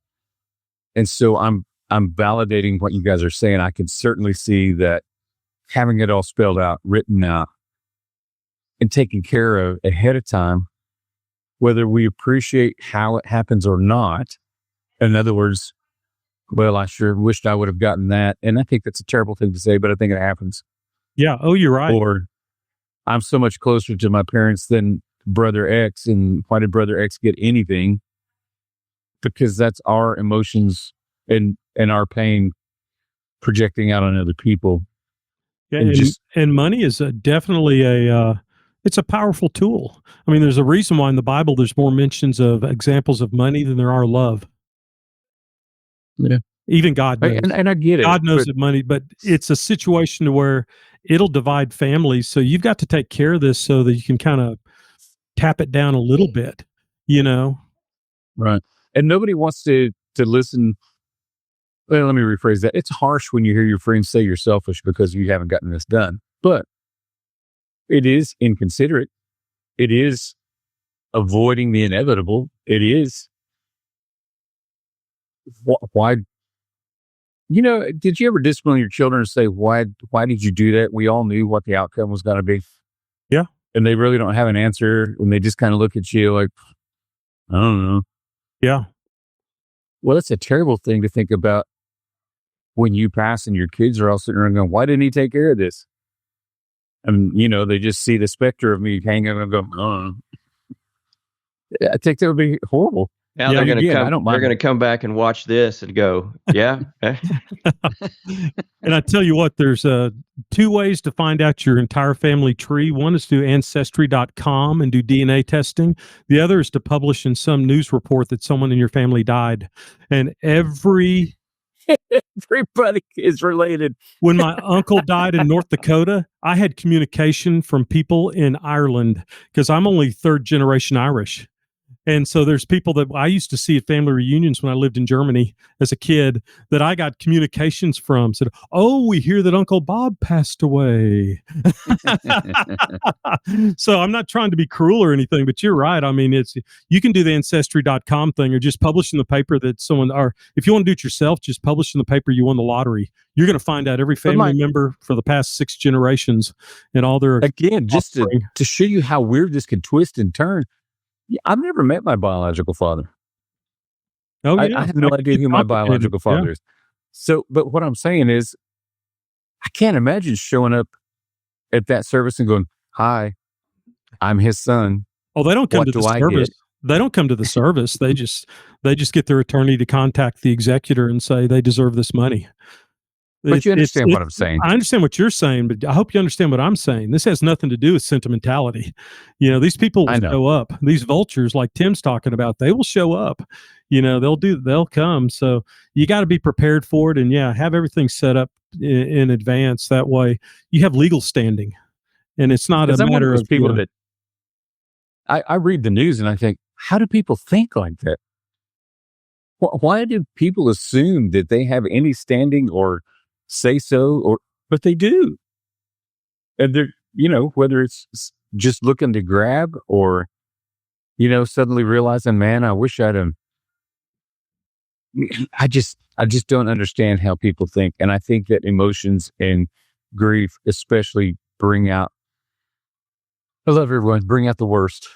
so I'm validating what you guys are saying. I can certainly see that having it all spelled out, written out, and taken care of ahead of time, whether we appreciate how it happens or not. In other words, well, I sure wished I would have gotten that. And I think that's a terrible thing to say, but I think it happens. Yeah. Oh, you're right. Or I'm so much closer to my parents than brother X, and why did brother X get anything? Because that's our emotions and our pain projecting out on other people. Yeah, and money is definitely it's a powerful tool. I mean, there's a reason why in the Bible there's more mentions of examples of money than there are love. Yeah. Even God knows. And I get it. God knows that money, but it's a situation where it'll divide families. So you've got to take care of this so that you can kind of tap it down a little bit, Right. And nobody wants to listen. Well, let me rephrase that. It's harsh when you hear your friends say you're selfish because you haven't gotten this done, but it is inconsiderate. It is avoiding the inevitable. It is why. Did you ever discipline your children and say, why did you do that? We all knew what the outcome was going to be. Yeah. And they really don't have an answer, and they just kind of look at you like, I don't know. Yeah. Well, it's a terrible thing to think about when you pass and your kids are all sitting around going, why didn't he take care of this? And, they just see the specter of me hanging and go, oh. I think that would be horrible. Now they're going to come. They're going to come back and watch this and go, yeah. And I tell you what, there's two ways to find out your entire family tree. One is to ancestry.com and do DNA testing. The other is to publish in some news report that someone in your family died. And everybody is related. When my uncle died in North Dakota, I had communication from people in Ireland because I'm only third generation Irish. And so there's people that I used to see at family reunions when I lived in Germany as a kid that I got communications from. Said, oh, we hear that Uncle Bob passed away. So I'm not trying to be cruel or anything, but you're right. I mean, you can do the ancestry.com thing or just publish in the paper that someone, or if you want to do it yourself, just publish in the paper you won the lottery. You're going to find out every family member for the past 6 generations and all their again, just to show you how weird this could twist and turn. I've never met my biological father. Oh, yeah. I have no idea who my biological father is. So, but what I'm saying is, I can't imagine showing up at that service and going, hi, I'm his son. Oh, they don't come to the service. They don't come to the service. They just get their attorney to contact the executor and say they deserve this money. But you understand what I'm saying. I understand what you're saying, but I hope you understand what I'm saying. This has nothing to do with sentimentality. These people will show up. These vultures, like Tim's talking about, they will show up. They'll come. So you got to be prepared for it, and have everything set up in advance. That way, you have legal standing, and it's not a matter of people that. I read the news and I think, how do people think like that? Why do people assume that they have any standing or say so, but they do. And they're, whether it's just looking to grab or, suddenly realizing, man, I wish I just don't understand how people think. And I think that emotions and grief especially bring out the worst.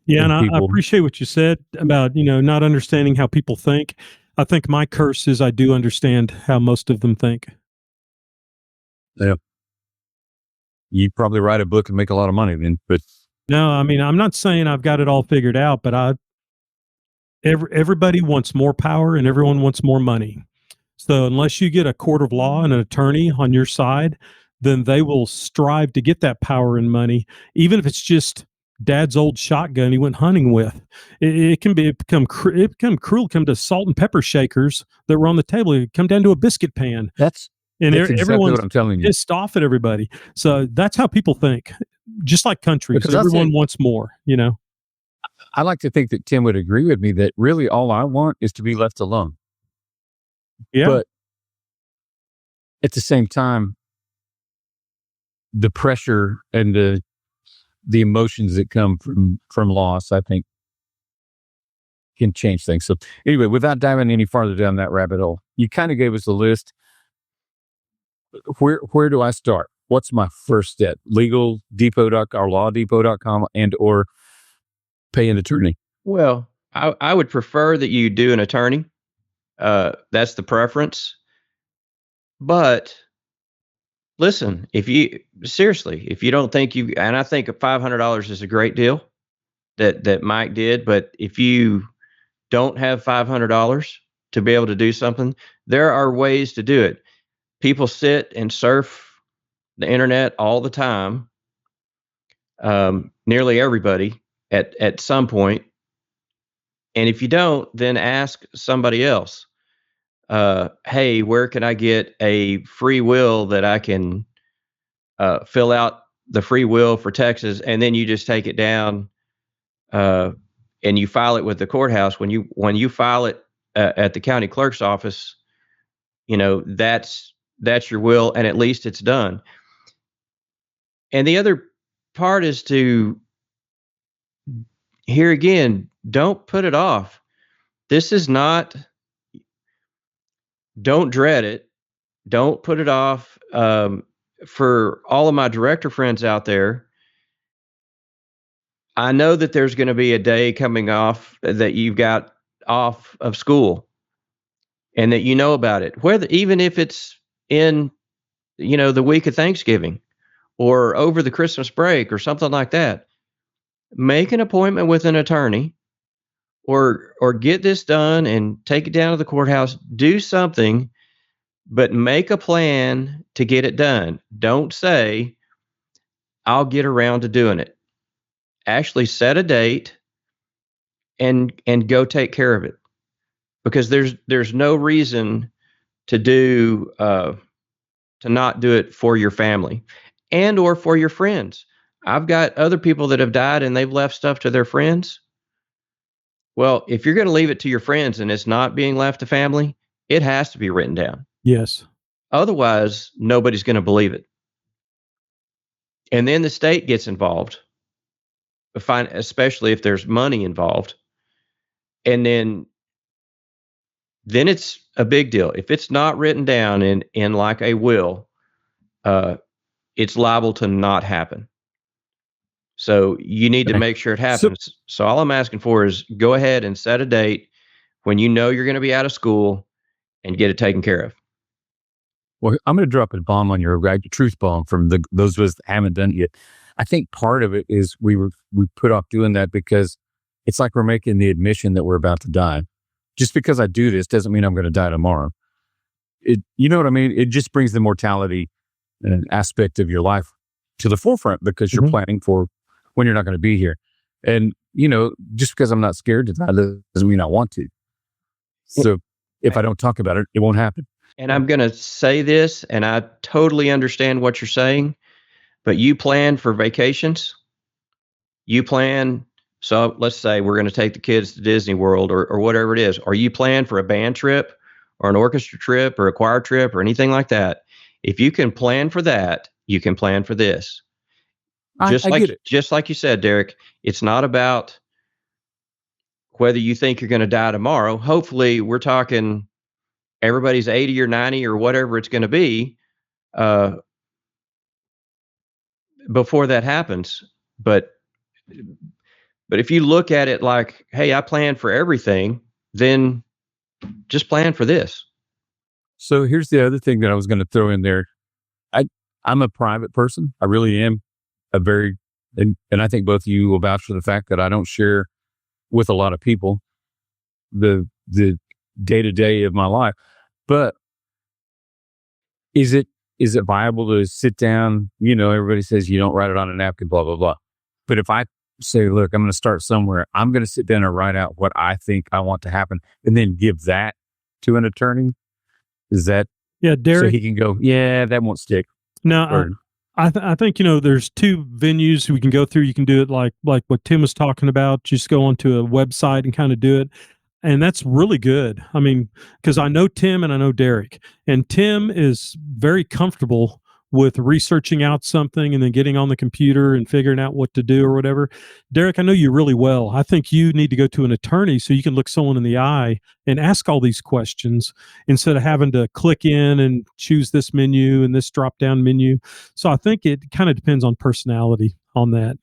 Yeah. And I appreciate what you said about, not understanding how people think. I think my curse is I do understand how most of them think. Yeah. You'd probably write a book and make a lot of money then, but no, I mean, I'm not saying I've got it all figured out, but everybody wants more power and everyone wants more money. So unless you get a court of law and an attorney on your side, then they will strive to get that power and money, even if it's just Dad's old shotgun he went hunting with. It can become cruel. Come to salt and pepper shakers that were on the table. It come down to a biscuit pan. That's exactly everyone's what I'm telling you. Pissed off at everybody. So that's how people think. Just like countries, everyone wants more. I like to think that Tim would agree with me that really all I want is to be left alone. Yeah. But at the same time, the pressure and the emotions that come from loss, I think, can change things. So anyway, without diving any farther down that rabbit hole, you kind of gave us a list. Where do I start? What's my first step? LegalDepot.com and or pay an attorney? Well, I would prefer that you do an attorney. That's the preference. But listen, if you don't think and I think $500 is a great deal that Mike did, but if you don't have $500 to be able to do something, there are ways to do it. People sit and surf the internet all the time. Nearly everybody at some point. And if you don't, then ask somebody else. Hey, where can I get a free will that I can fill out the free will for Texas, and then you just take it down and you file it with the courthouse. When you file it at the county clerk's office, that's your will, and at least it's done. And the other part is to, here again, don't put it off. This is not, don't dread it. Don't put it off. For all of my director friends out there, I know that there's going to be a day coming off that you've got off of school. and that you know about it, whether even if it's in the week of Thanksgiving or over the Christmas break or something like that. Make an appointment with an attorney or get this done and take it down to the courthouse. Do something, but make a plan to get it done. Don't say, I'll get around to doing it. Actually set a date and go take care of it. Because there's no reason to not do it for your family and or for your friends. I've got other people that have died and they've left stuff to their friends. Well, if you're going to leave it to your friends and it's not being left to family, it has to be written down. Yes. Otherwise, nobody's going to believe it. And then the state gets involved, especially if there's money involved. And then it's a big deal. If it's not written down in like a will, it's liable to not happen. So you need to make sure it happens. So all I'm asking for is go ahead and set a date when you know you're going to be out of school and get it taken care of. Well, I'm going to drop a bomb on your truth bomb from those of us that haven't done it yet. I think part of it is we put off doing that because it's like we're making the admission that we're about to die. Just because I do this doesn't mean I'm going to die tomorrow. You know what I mean? It just brings the mortality aspect of your life to the forefront because you're planning for when you're not going to be here. And, just because I'm not scared to die doesn't mean I want to. So if I don't talk about it, it won't happen. And I'm going to say this, and I totally understand what you're saying, but you plan for vacations. So let's say we're going to take the kids to Disney World or whatever it is, or you plan for a band trip or an orchestra trip or a choir trip or anything like that. If you can plan for that, you can plan for this. I get it. Just like you said, Derrick, it's not about whether you think you're going to die tomorrow. Hopefully, we're talking everybody's 80 or 90 or whatever it's going to be before that happens. But if you look at it like, hey, I plan for everything, then just plan for this. So here's the other thing that I was going to throw in there. I'm a private person. I really am. And I think both of you will vouch for the fact that I don't share with a lot of people the day-to-day of my life. But is it viable to sit down? Everybody says you don't write it on a napkin, blah, blah, blah. But if I say, look, I'm going to start somewhere, I'm going to sit down and write out what I think I want to happen and then give that to an attorney. Is that, Derrick, so he can go, yeah, that won't stick. No, I think, there's two venues we can go through. You can do it like what Tim was talking about. Just go onto a website and kind of do it. And that's really good. I mean, because I know Tim and I know Derrick, and Tim is very comfortable with researching out something and then getting on the computer and figuring out what to do or whatever. Derrick, I know you really well. I think you need to go to an attorney so you can look someone in the eye and ask all these questions instead of having to click in and choose this menu and this drop down menu. So I think it kind of depends on personality on that.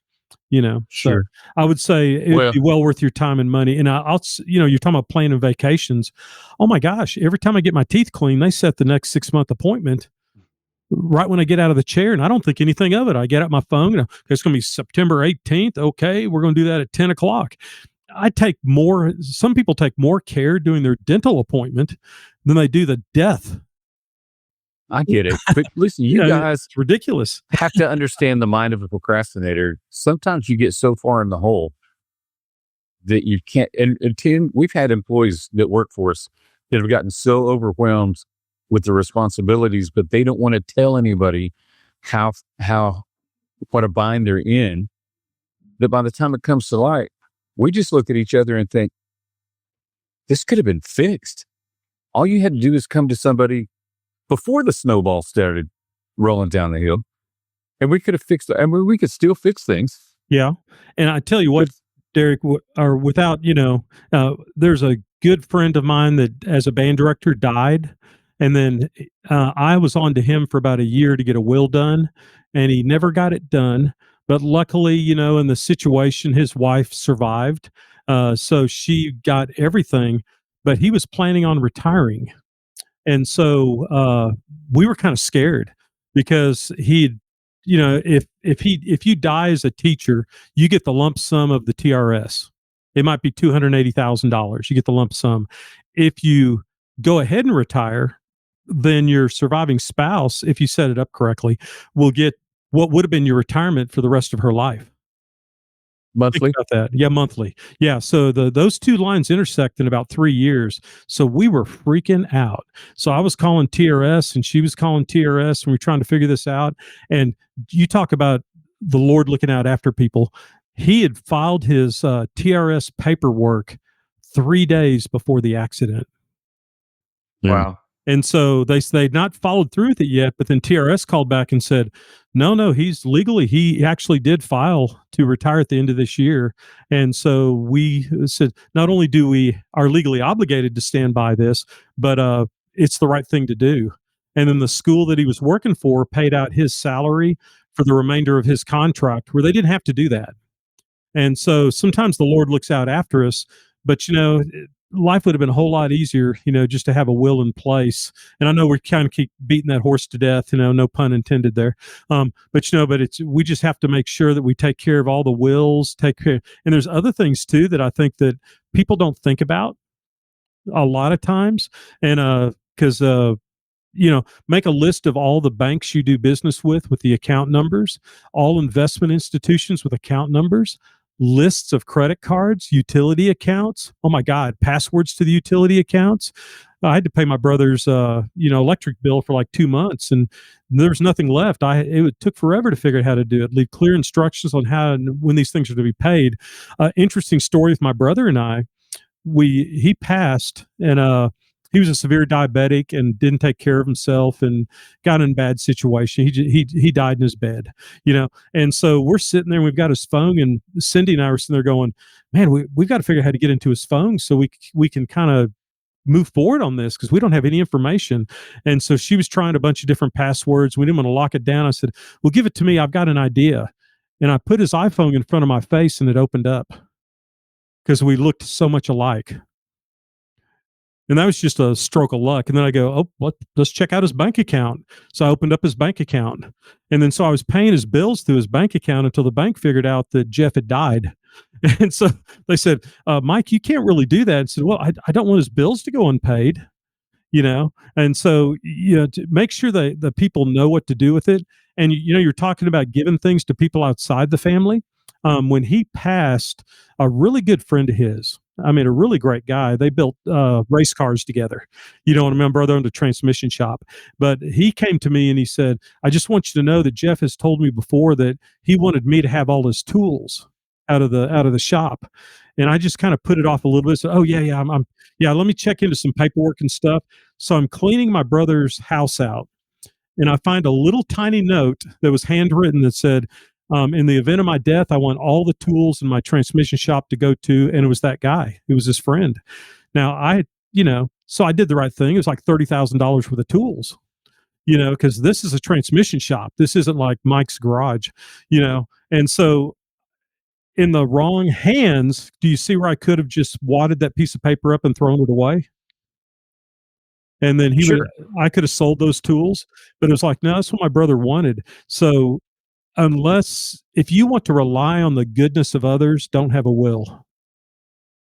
Sure. So I would say it'd be well worth your time and money. And I'll you're talking about planning vacations. Oh my gosh. Every time I get my teeth cleaned, they set the next 6-month appointment right when I get out of the chair, and I don't think anything of it. I get out my phone. It's going to be September 18th. Okay. We're going to do that at 10 o'clock. Some people take more care doing their dental appointment than they do the death. I get it. But listen, you guys, it's ridiculous. Have to understand the mind of a procrastinator. Sometimes you get so far in the hole that you can't. And Tim, we've had employees that work for us that have gotten so overwhelmed with the responsibilities, but they don't want to tell anybody what a bind they're in, that by the time it comes to light, we just look at each other and think, this could have been fixed. All you had to do is come to somebody before the snowball started rolling down the hill, and we could have fixed it. I mean, we could still fix things. Yeah. And I tell you what, Derrick, there's a good friend of mine that as a band director died. And then I was on to him for about a year to get a will done, and he never got it done. But luckily, in the situation, his wife survived. So she got everything, but he was planning on retiring. And so we were kind of scared because he'd, if you die as a teacher, you get the lump sum of the TRS. It might be $280,000. You get the lump sum. If you go ahead and retire, then your surviving spouse, if you set it up correctly, will get what would have been your retirement for the rest of her life. Monthly. Think about that. Yeah, monthly. Yeah. So those two lines intersect in about 3 years. So we were freaking out. So I was calling TRS and she was calling TRS and we are trying to figure this out. And you talk about the Lord looking out after people. He had filed his TRS paperwork 3 days before the accident. Wow. And so they'd not followed through with it yet, but then TRS called back and said, no, he actually did file to retire at the end of this year. And so we said, not only do we are legally obligated to stand by this, but it's the right thing to do. And then the school that he was working for paid out his salary for the remainder of his contract, where they didn't have to do that. And so sometimes the Lord looks out after us, but life would have been a whole lot easier, just to have a will in place. And I know we kind of keep beating that horse to death, no pun intended there. But we just have to make sure that we take care of all the wills, take care. And there's other things too that I think that people don't think about a lot of times. And because make a list of all the banks you do business with the account numbers, all investment institutions with account numbers, lists of credit cards, utility accounts. Oh my God, passwords to the utility accounts. I had to pay my brother's, electric bill for like 2 months, and there was nothing left. It took forever to figure out how to do it. Leave clear instructions on how and when these things are to be paid. Interesting story with my brother and I. He passed, and he was a severe diabetic and didn't take care of himself and got in a bad situation. He died in his bed, And so we're sitting there and we've got his phone, and Cindy and I were sitting there going, man, we've got to figure out how to get into his phone so we can kind of move forward on this, because we don't have any information. And so she was trying a bunch of different passwords. We didn't want to lock it down. I said, well, give it to me. I've got an idea. And I put his iPhone in front of my face and it opened up because we looked so much alike. And that was just a stroke of luck. And then I go, let's check out his bank account. So I opened up his bank account. And then so I was paying his bills through his bank account until the bank figured out that Jeff had died. And so they said, Mike, you can't really do that. I said, well, I don't want his bills to go unpaid, And so, to make sure that the people know what to do with it. And, you're talking about giving things to people outside the family. When he passed, a really good friend of his, a really great guy. They built race cars together. My brother owned a transmission shop. But he came to me and he said, I just want you to know that Jeff has told me before that he wanted me to have all his tools out of the shop. And I just kind of put it off a little bit. So, let me check into some paperwork and stuff. So I'm cleaning my brother's house out. And I find a little tiny note that was handwritten that said, in the event of my death, I want all the tools in my transmission shop to go to. And it was that guy. It was his friend. Now so I did the right thing. It was like $30,000 worth of tools, because this is a transmission shop. This isn't like Mike's garage, And so in the wrong hands, do you see where I could have just wadded that piece of paper up and thrown it away? And then I could have sold those tools, but it was like, no, that's what my brother wanted. So if you want to rely on the goodness of others, don't have a will.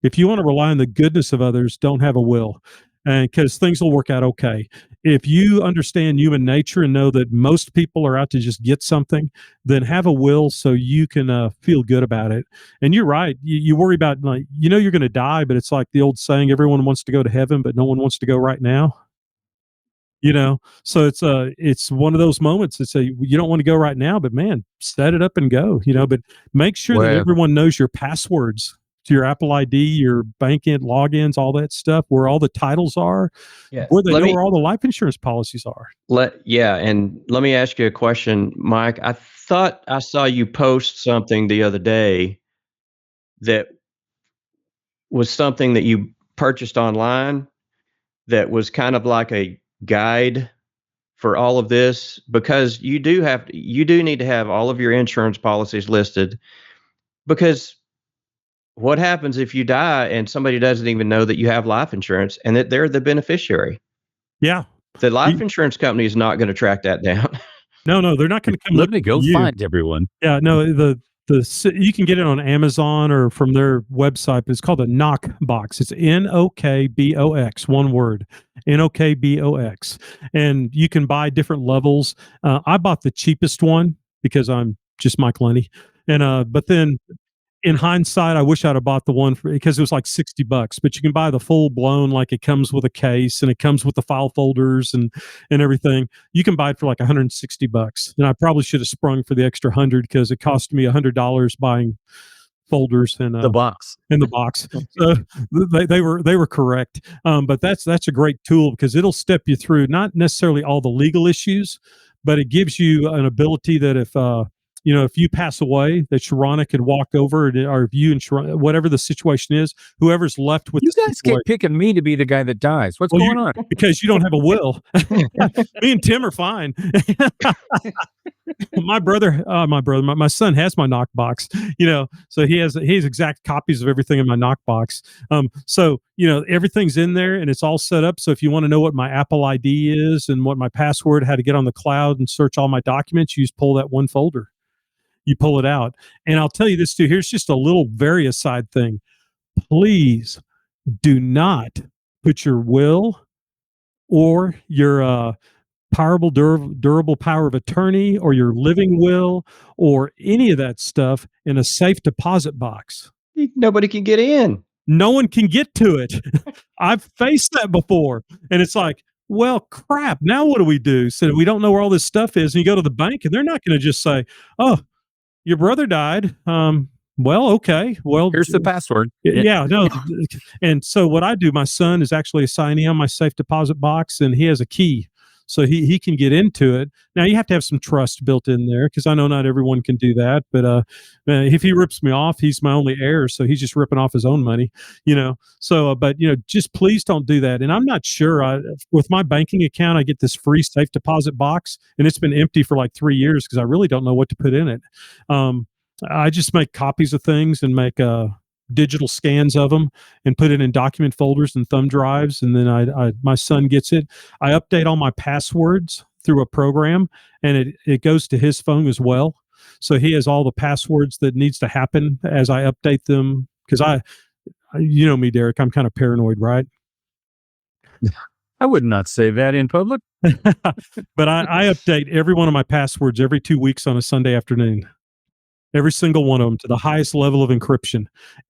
If you want to rely on the goodness of others, don't have a will, and because things will work out okay. If you understand human nature and know that most people are out to just get something, then have a will so you can feel good about it. And you're right. You worry about, you're going to die, but it's like the old saying, everyone wants to go to heaven, but no one wants to go right now. So it's one of those moments. It's you don't want to go right now, but man, set it up and go, but make sure that everyone knows your passwords to your Apple ID, your bank logins, all that stuff, where all the titles are, where they know where all the life insurance policies are. And let me ask you a question, Mike. I thought I saw you post something the other day that was something that you purchased online that was kind of like a guide for all of this, because you do need to have all of your insurance policies listed, because what happens if you die and somebody doesn't even know that you have life insurance and that they're the beneficiary? Yeah. The life insurance company is not going to track that down. No, they're not going to come look Let me for go you. find everyone. Yeah, no, you can get it on Amazon or from their website, but it's called a knock box. It's NOKBOX, one word, NOKBOX. And you can buy different levels. I bought the cheapest one because I'm just Mike Lenny. And but then in hindsight, I wish I'd have bought the one because it was like $60, but you can buy the full blown, like it comes with a case and it comes with the file folders and everything. You can buy it for like $160. And I probably should have sprung for the extra 100 because it cost me $100 buying folders and The box. in the box. So they were correct. But that's a great tool because it'll step you through not necessarily all the legal issues, but it gives you an ability that if you pass away, that Sharana could walk over, or if you and Sharana, whatever the situation is, whoever's left with You guys keep picking me to be the guy that dies. What's going on? Because you don't have a will. Me and Tim are fine. My son has my knock box, so he has exact copies of everything in my knock box. So everything's in there and it's all set up. So if you want to know what my Apple ID is and what my password, how to get on the cloud and search all my documents, you just pull that one folder. You pull it out. And I'll tell you this too. Here's just a little very aside thing. Please do not put your will or your durable power of attorney or your living will or any of that stuff in a safe deposit box. Nobody can get in. No one can get to it. I've faced that before. And it's like, well, crap. Now what do we do? So we don't know where all this stuff is. And you go to the bank and they're not going to just say, oh, your brother died. Well, okay. Well, here's the password. Yeah, no. And so what I do, my son is actually a signee on my safe deposit box, and he has a key. So he can get into it. Now you have to have some trust built in there because I know not everyone can do that. But if he rips me off, he's my only heir, so he's just ripping off his own money, So, but just please don't do that. And I'm not sure. With my banking account, I get this free safe deposit box, and it's been empty for like 3 years because I really don't know what to put in it. I just make copies of things and make digital scans of them and put it in document folders and thumb drives. And then my son gets it. I update all my passwords through a program, and it goes to his phone as well. So he has all the passwords that needs to happen as I update them. Because you know me, Derrick, I'm kind of paranoid, right? I would not say that in public. But I update every one of my passwords every 2 weeks on a Sunday afternoon. Every single one of them to the highest level of encryption,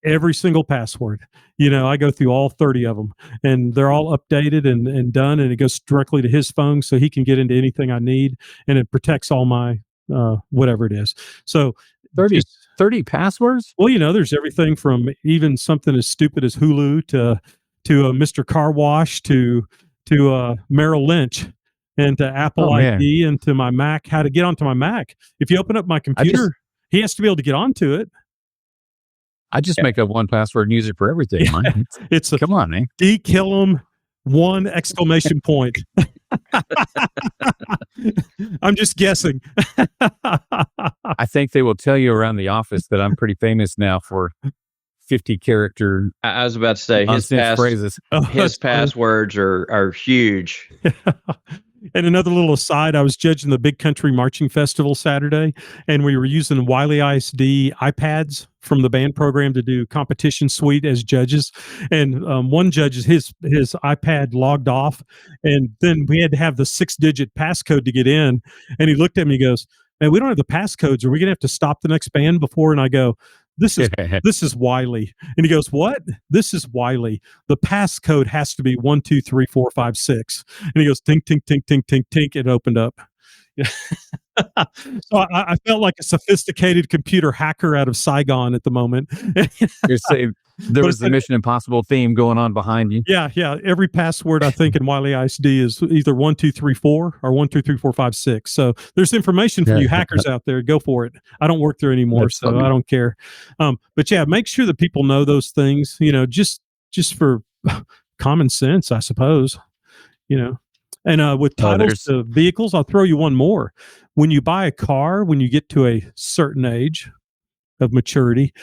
every single password. I go through all 30 of them and they're all updated and done. And it goes directly to his phone so he can get into anything I need. And it protects all my, whatever it is. So 30 passwords? Well, there's everything from even something as stupid as Hulu to Mr. Car Wash to Merrill Lynch. And to Apple ID and to my Mac, how to get onto my Mac. If you open up my computer, he has to be able to get onto it. I just make up one password and use it for everything. Yeah, come on, man. Kill him, one exclamation point. I'm just guessing. I think they will tell you around the office that I'm pretty famous now for 50 character. I was about to say phrases. His passwords are huge. And another little aside, I was judging the Big Country Marching Festival Saturday, and we were using Wiley ISD iPads from the band program to do competition suite as judges. And one judge, his iPad logged off, and then we had to have the 6-digit passcode to get in. And he looked at me, he goes, "Man, we don't have the passcodes. Are we going to have to stop the next band before?" And I go, This is Wiley. And he goes, "What? This is Wiley. The passcode has to be 1, 2, 3, 4, 5, 6." And he goes, "Tink, tink, tink, tink, tink, tink." It opened up. So I felt like a sophisticated computer hacker out of Saigon at the moment. You're saying there was the Mission Impossible theme going on behind you. Yeah. Every password I think in Wiley ISD is either 1, 2, 3, 4 or 1, 2, 3, 4, 5, 6. So there's information for you hackers out there. Go for it. I don't work there anymore, That's so funny. I don't care. But yeah, make sure that people know those things. Just for common sense, I suppose. And with titles to vehicles, I'll throw you one more. When you buy a car, when you get to a certain age, of maturity.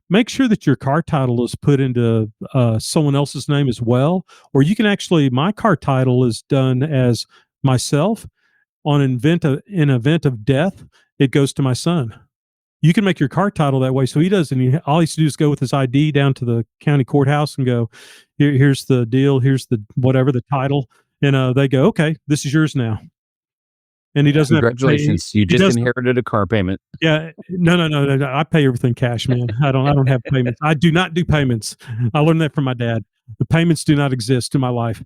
Make sure that your car title is put into someone else's name as well, or you can actually, my car title is done as myself. On an event of death, it goes to my son. You can make your car title that way, so he doesn't. All he has to do is go with his ID down to the county courthouse and go, here's the deal, here's the whatever the title, and they go, okay, this is yours now. And he doesn't have to pay. Congratulations, you just inherited a car payment. Yeah, no. I pay everything cash, man. I don't have payments. I do not do payments. I learned that from my dad. The payments do not exist in my life.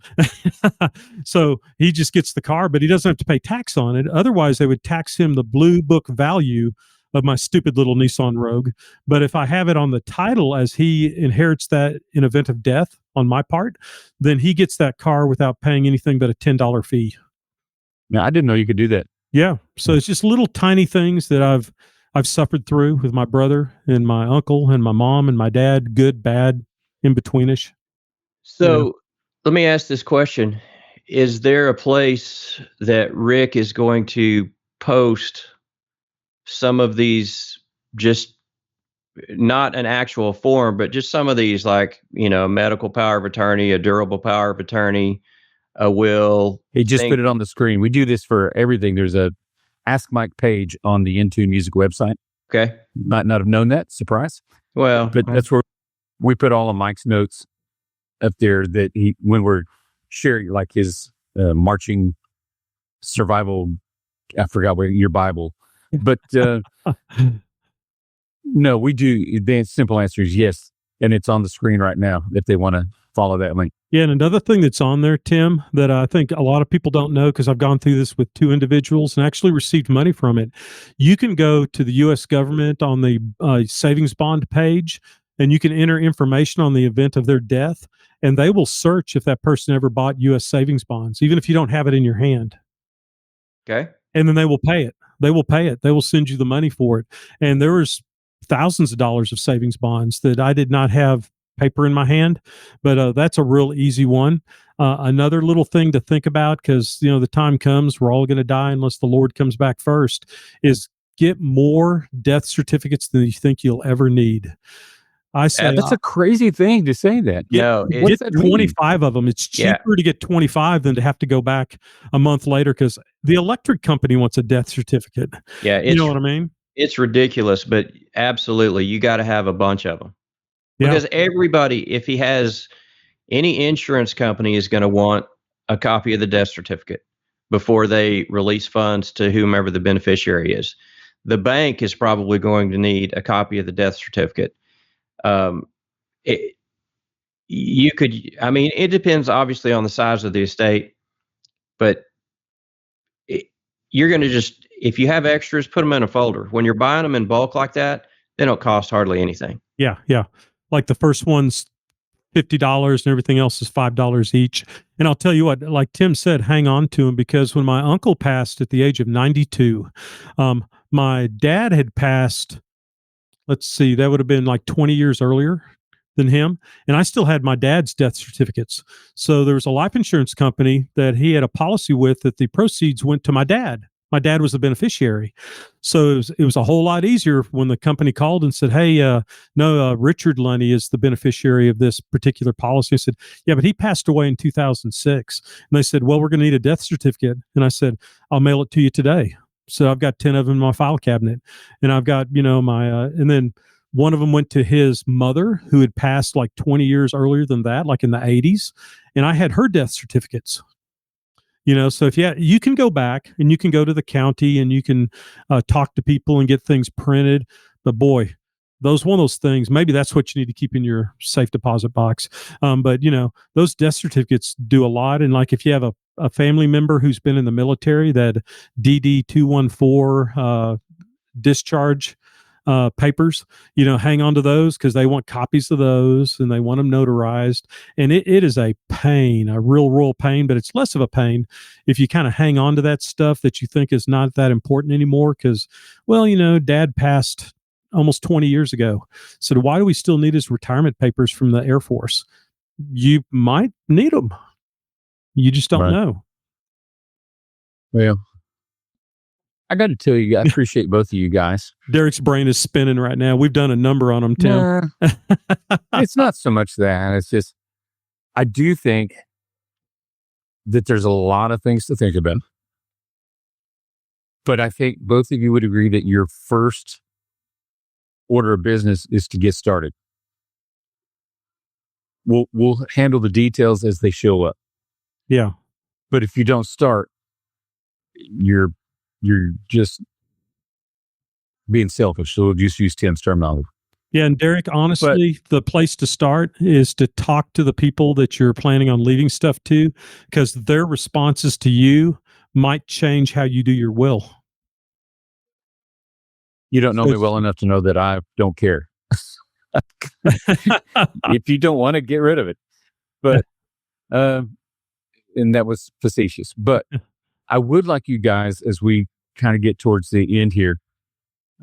So he just gets the car, but he doesn't have to pay tax on it. Otherwise, they would tax him the blue book value of my stupid little Nissan Rogue. But if I have it on the title as he inherits that in event of death on my part, then he gets that car without paying anything but a $10 fee. Now, I didn't know you could do that. Yeah. So it's just little tiny things that I've suffered through with my brother and my uncle and my mom and my dad, good, bad, in betweenish. So let me ask this question. Is there a place that Rick is going to post some of these, just not an actual form, but just some of these, like, medical power of attorney, a durable power of attorney, a will? He just put it on the screen. We do this for everything. There's a Ask Mike page on the Intune Music website. Okay. Might not have known that. Surprise. Well, but that's where we put all of Mike's notes up there that when we're sharing, like his marching survival, I forgot what your Bible, but no, we do. The simple answer is yes. And it's on the screen right now if they want to follow that link. Yeah, and another thing that's on there, Tim, that I think a lot of people don't know, because I've gone through this with 2 individuals and actually received money from it. You can go to the U.S. government on the savings bond page, and you can enter information on the event of their death, and they will search if that person ever bought U.S. savings bonds, even if you don't have it in your hand. Okay. And then they will pay it. They will pay it. They will send you the money for it. And there was thousands of dollars of savings bonds that I did not have paper in my hand, but that's a real easy one. Another little thing to think about, because the time comes, we're all going to die unless the Lord comes back first, is get more death certificates than you think you'll ever need. I say that's a crazy thing to say that. Get 25 of them. It's cheaper to get 25 than to have to go back a month later, because the electric company wants a death certificate. Yeah, you know what I mean? It's ridiculous, but absolutely, you got to have a bunch of them. Because everybody, if he has any insurance company, is going to want a copy of the death certificate before they release funds to whomever the beneficiary is. The bank is probably going to need a copy of the death certificate. It depends obviously on the size of the estate, but you're going to just, if you have extras, put them in a folder. When you're buying them in bulk like that, they don't cost hardly anything. Yeah. Like the first one's $50 and everything else is $5 each. And I'll tell you what, like Tim said, hang on to them, because when my uncle passed at the age of 92, my dad had passed, let's see, that would have been like 20 years earlier than him. And I still had my dad's death certificates. So there was a life insurance company that he had a policy with that the proceeds went to my dad. My dad was the beneficiary. So it was a whole lot easier when the company called and said, hey, Richard Lunny is the beneficiary of this particular policy. I said, yeah, but he passed away in 2006. And they said, well, we're going to need a death certificate. And I said, I'll mail it to you today. So I've got 10 of them in my file cabinet. And I've got, my, and then one of them went to his mother, who had passed like 20 years earlier than that, like in the 80s. And I had her death certificates. So if you can go back and you can go to the county and you can talk to people and get things printed. But boy, one of those things, maybe that's what you need to keep in your safe deposit box. But those death certificates do a lot. And like if you have a family member who's been in the military, that DD 214 discharge papers, hang on to those, because they want copies of those and they want them notarized. And it is a pain, a real pain, but it's less of a pain if you kind of hang on to that stuff that you think is not that important anymore, because, dad passed almost 20 years ago. So why do we still need his retirement papers from the Air Force? You might need them. You just don't know. Well, I got to tell you, I appreciate both of you guys. Derrick's brain is spinning right now. We've done a number on him, Tim. It's not so much that. It's just, I do think that there's a lot of things to think about. But I think both of you would agree that your first order of business is to get started. We'll handle the details as they show up. Yeah. But if you don't start, you're just being selfish. So we'll just use Tim's terminology. Yeah, and Derrick, honestly, the place to start is to talk to the people that you're planning on leaving stuff to, because their responses to you might change how you do your will. You don't know me well enough to know that I don't care. If you don't want to, get rid of it. But, and that was facetious. But I would like you guys, as we kind of get towards the end here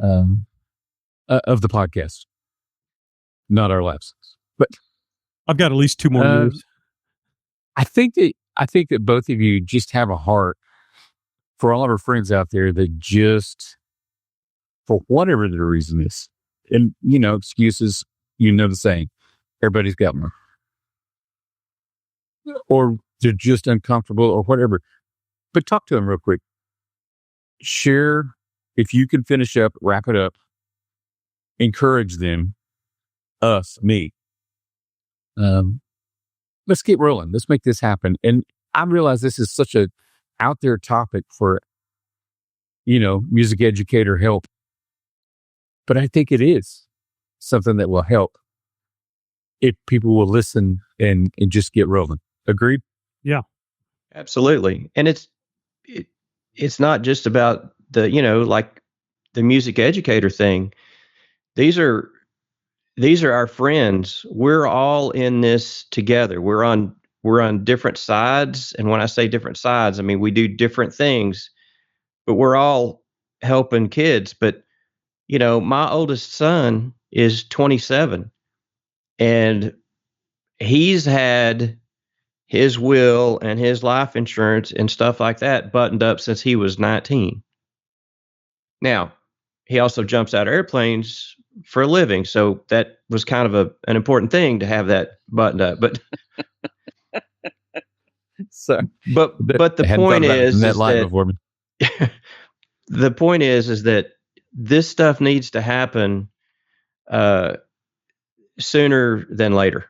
of the podcast, not our lapses, but I've got at least 2 more years. I think that both of you just have a heart for all of our friends out there that just, for whatever the reason is, and excuses, the saying, everybody's got one, or they're just uncomfortable or whatever. But talk to them real quick. Share, if you can finish up, wrap it up, encourage them, me. Let's get rolling. Let's make this happen. And I realize this is such a out there topic for, music educator help. But I think it is something that will help if people will listen and just get rolling. Agreed? Yeah. Absolutely. And it's not just about the, like the music educator thing. These are our friends. We're all in this together. We're on different sides. And when I say different sides, I mean, we do different things, but we're all helping kids. But, my oldest son is 27, and he's had his will and his life insurance and stuff like that buttoned up since he was 19. Now, he also jumps out of airplanes for a living, so that was kind of an important thing to have that buttoned up. But but the point is that the point is that this stuff needs to happen sooner than later.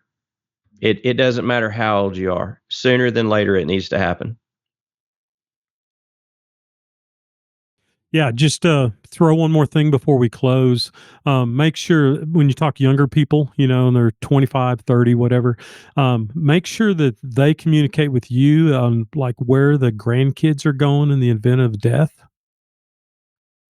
It doesn't matter how old you are. Sooner than later, it needs to happen. Yeah, just throw one more thing before we close. Make sure when you talk younger people, and they're 25, 30, whatever, make sure that they communicate with you on like where the grandkids are going in the event of death.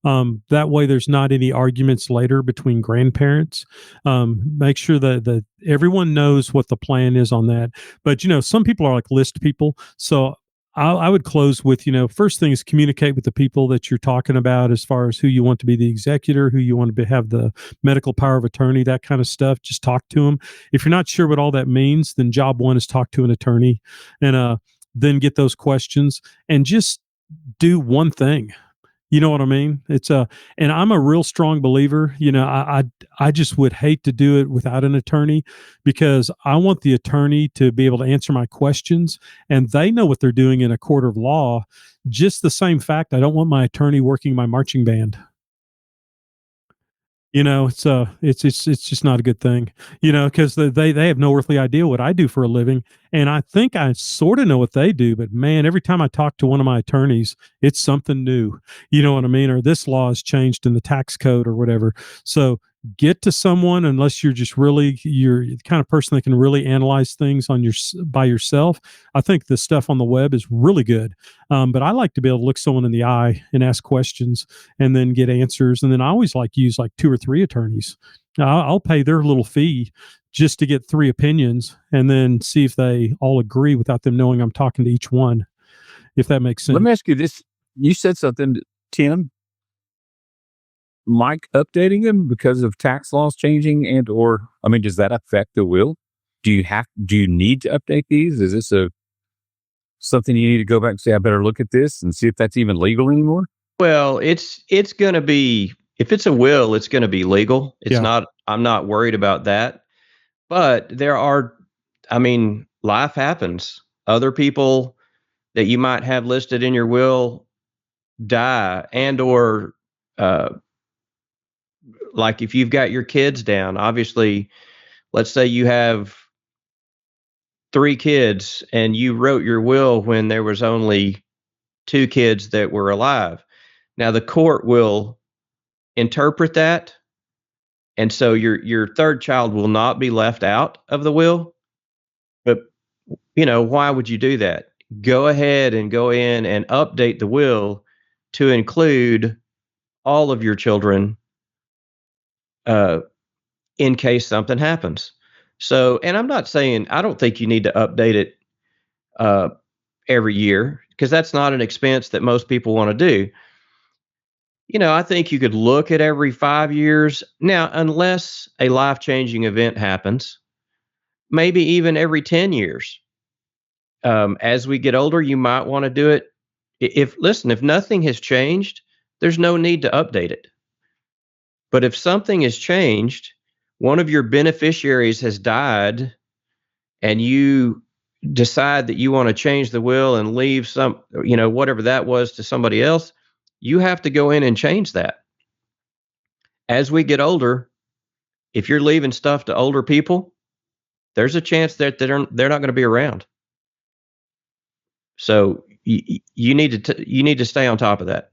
That way there's not any arguments later between grandparents. Make sure that everyone knows what the plan is on that. But, some people are like list people. So I would close with, first thing is communicate with the people that you're talking about as far as who you want to be the executor, who you want to have the medical power of attorney, that kind of stuff. Just talk to them. If you're not sure what all that means, then job one is talk to an attorney, and then get those questions and just do one thing. You know what I mean? And I'm a real strong believer. I just would hate to do it without an attorney, because I want the attorney to be able to answer my questions, and they know what they're doing in a court of law. Just the same fact, I don't want my attorney working my marching band. It's just not a good thing, because they have no earthly idea what I do for a living. And I think I sort of know what they do, but man, every time I talk to one of my attorneys, it's something new. You know what I mean? Or this law has changed in the tax code or whatever. So get to someone, unless you're the kind of person that can really analyze things by yourself. I think the stuff on the web is really good. But I like to be able to look someone in the eye and ask questions and then get answers. And then I always use like 2 or 3 attorneys. I'll pay their little fee just to get 3 opinions and then see if they all agree without them knowing I'm talking to each one, if that makes sense. Let me ask you this. You said something, Tim. Mike updating them because of tax laws changing does that affect the will? Do you need to update these? Is this something you need to go back and say, I better look at this and see if that's even legal anymore? Well, it's going to be, if it's a will, it's going to be legal. It's Yeah. not, I'm not worried about that. But there are, I mean, life happens. Other people that you might have listed in your will die, and or uh, like if you've got your kids down, obviously, let's say you have 3 kids and you wrote your will when there was only 2 kids that were alive. Now the court will interpret that, and so your third child will not be left out of the will. But why would you do that? Go ahead and go in and update the will to include all of your children, uh, in case something happens. So, and I'm not saying, I don't think you need to update it uh, every year, because that's not an expense that most people want to do. I think you could look at every 5 years. Now, unless a life changing event happens, maybe even every 10 years. As we get older, you might want to do it. If nothing has changed, there's no need to update it. But if something has changed, one of your beneficiaries has died, and you decide that you want to change the will and leave some, whatever that was, to somebody else, you have to go in and change that. As we get older, if you're leaving stuff to older people, there's a chance that they're not going to be around. So you need to stay on top of that.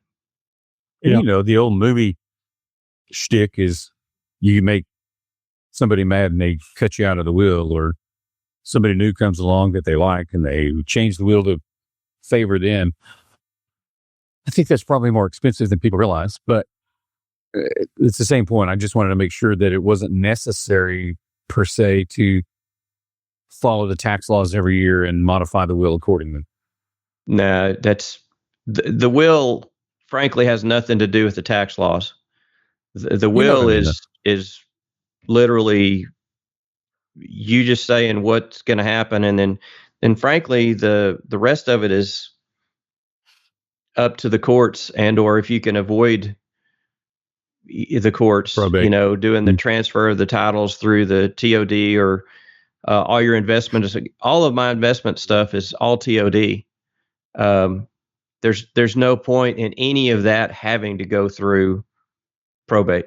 And the old movie shtick is you make somebody mad and they cut you out of the will, or somebody new comes along that they like and they change the will to favor them. I think that's probably more expensive than people realize, but it's the same point. I just wanted to make sure that it wasn't necessary per se to follow the tax laws every year and modify the will accordingly. No, that's the will, frankly, has nothing to do with the tax laws. The will is literally you just saying what's going to happen, and then frankly the rest of it is up to the courts, and or if you can avoid the courts, Probate. doing the transfer of the titles through the TOD, or all your investment. All of my investment stuff is all TOD. There's no point in any of that having to go through probate.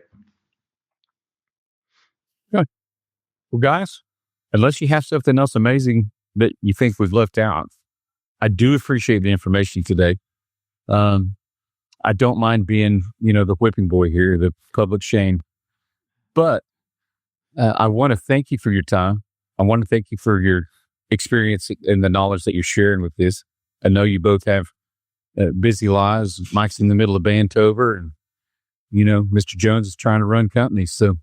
Good. Well, guys, unless you have something else amazing that you think we've left out, I do appreciate the information today. I don't mind being, the whipping boy here, the public shame, but I want to thank you for your time. I want to thank you for your experience and the knowledge that you're sharing with this. I know you both have busy lives. Mike's in the middle of Bantover, and Mr. Jones is trying to run companies. So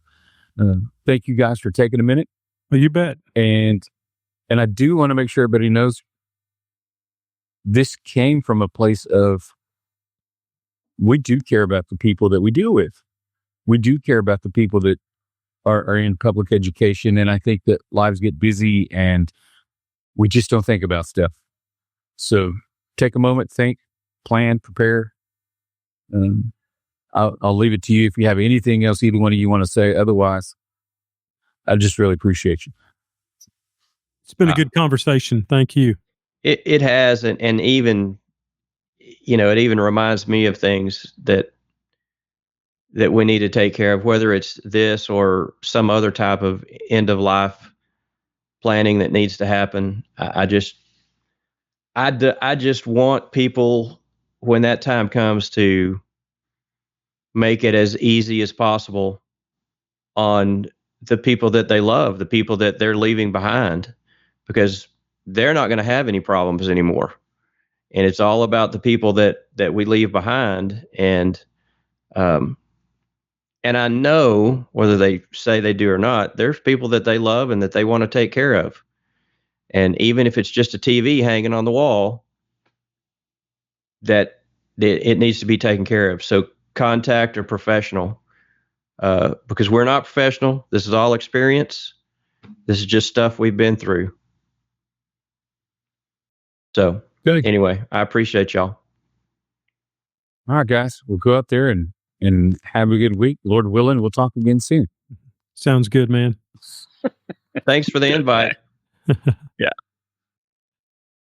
thank you guys for taking a minute. Well, you bet. And I do want to make sure everybody knows this came from a place of, we do care about the people that we deal with. We do care about the people that are in public education. And I think that lives get busy and we just don't think about stuff. So take a moment, think, plan, prepare. I'll leave it to you if you have anything else either one of you want to say. Otherwise, I just really appreciate you. It's been a good conversation. Thank you. It has, and even, it even reminds me of things that we need to take care of, whether it's this or some other type of end of life planning that needs to happen. I just want people, when that time comes, to make it as easy as possible on the people that they love, the people that they're leaving behind, because they're not going to have any problems anymore. And it's all about the people that we leave behind. And I know, whether they say they do or not, there's people that they love and that they want to take care of. And even if it's just a TV hanging on the wall, that it needs to be taken care of. So contact a professional, because we're not professional. This is all experience. This is just stuff we've been through. So anyway, I appreciate y'all. All right, guys, we'll go out there and have a good week. Lord willing, we'll talk again soon. Sounds good, man. Thanks for the invite. Yeah.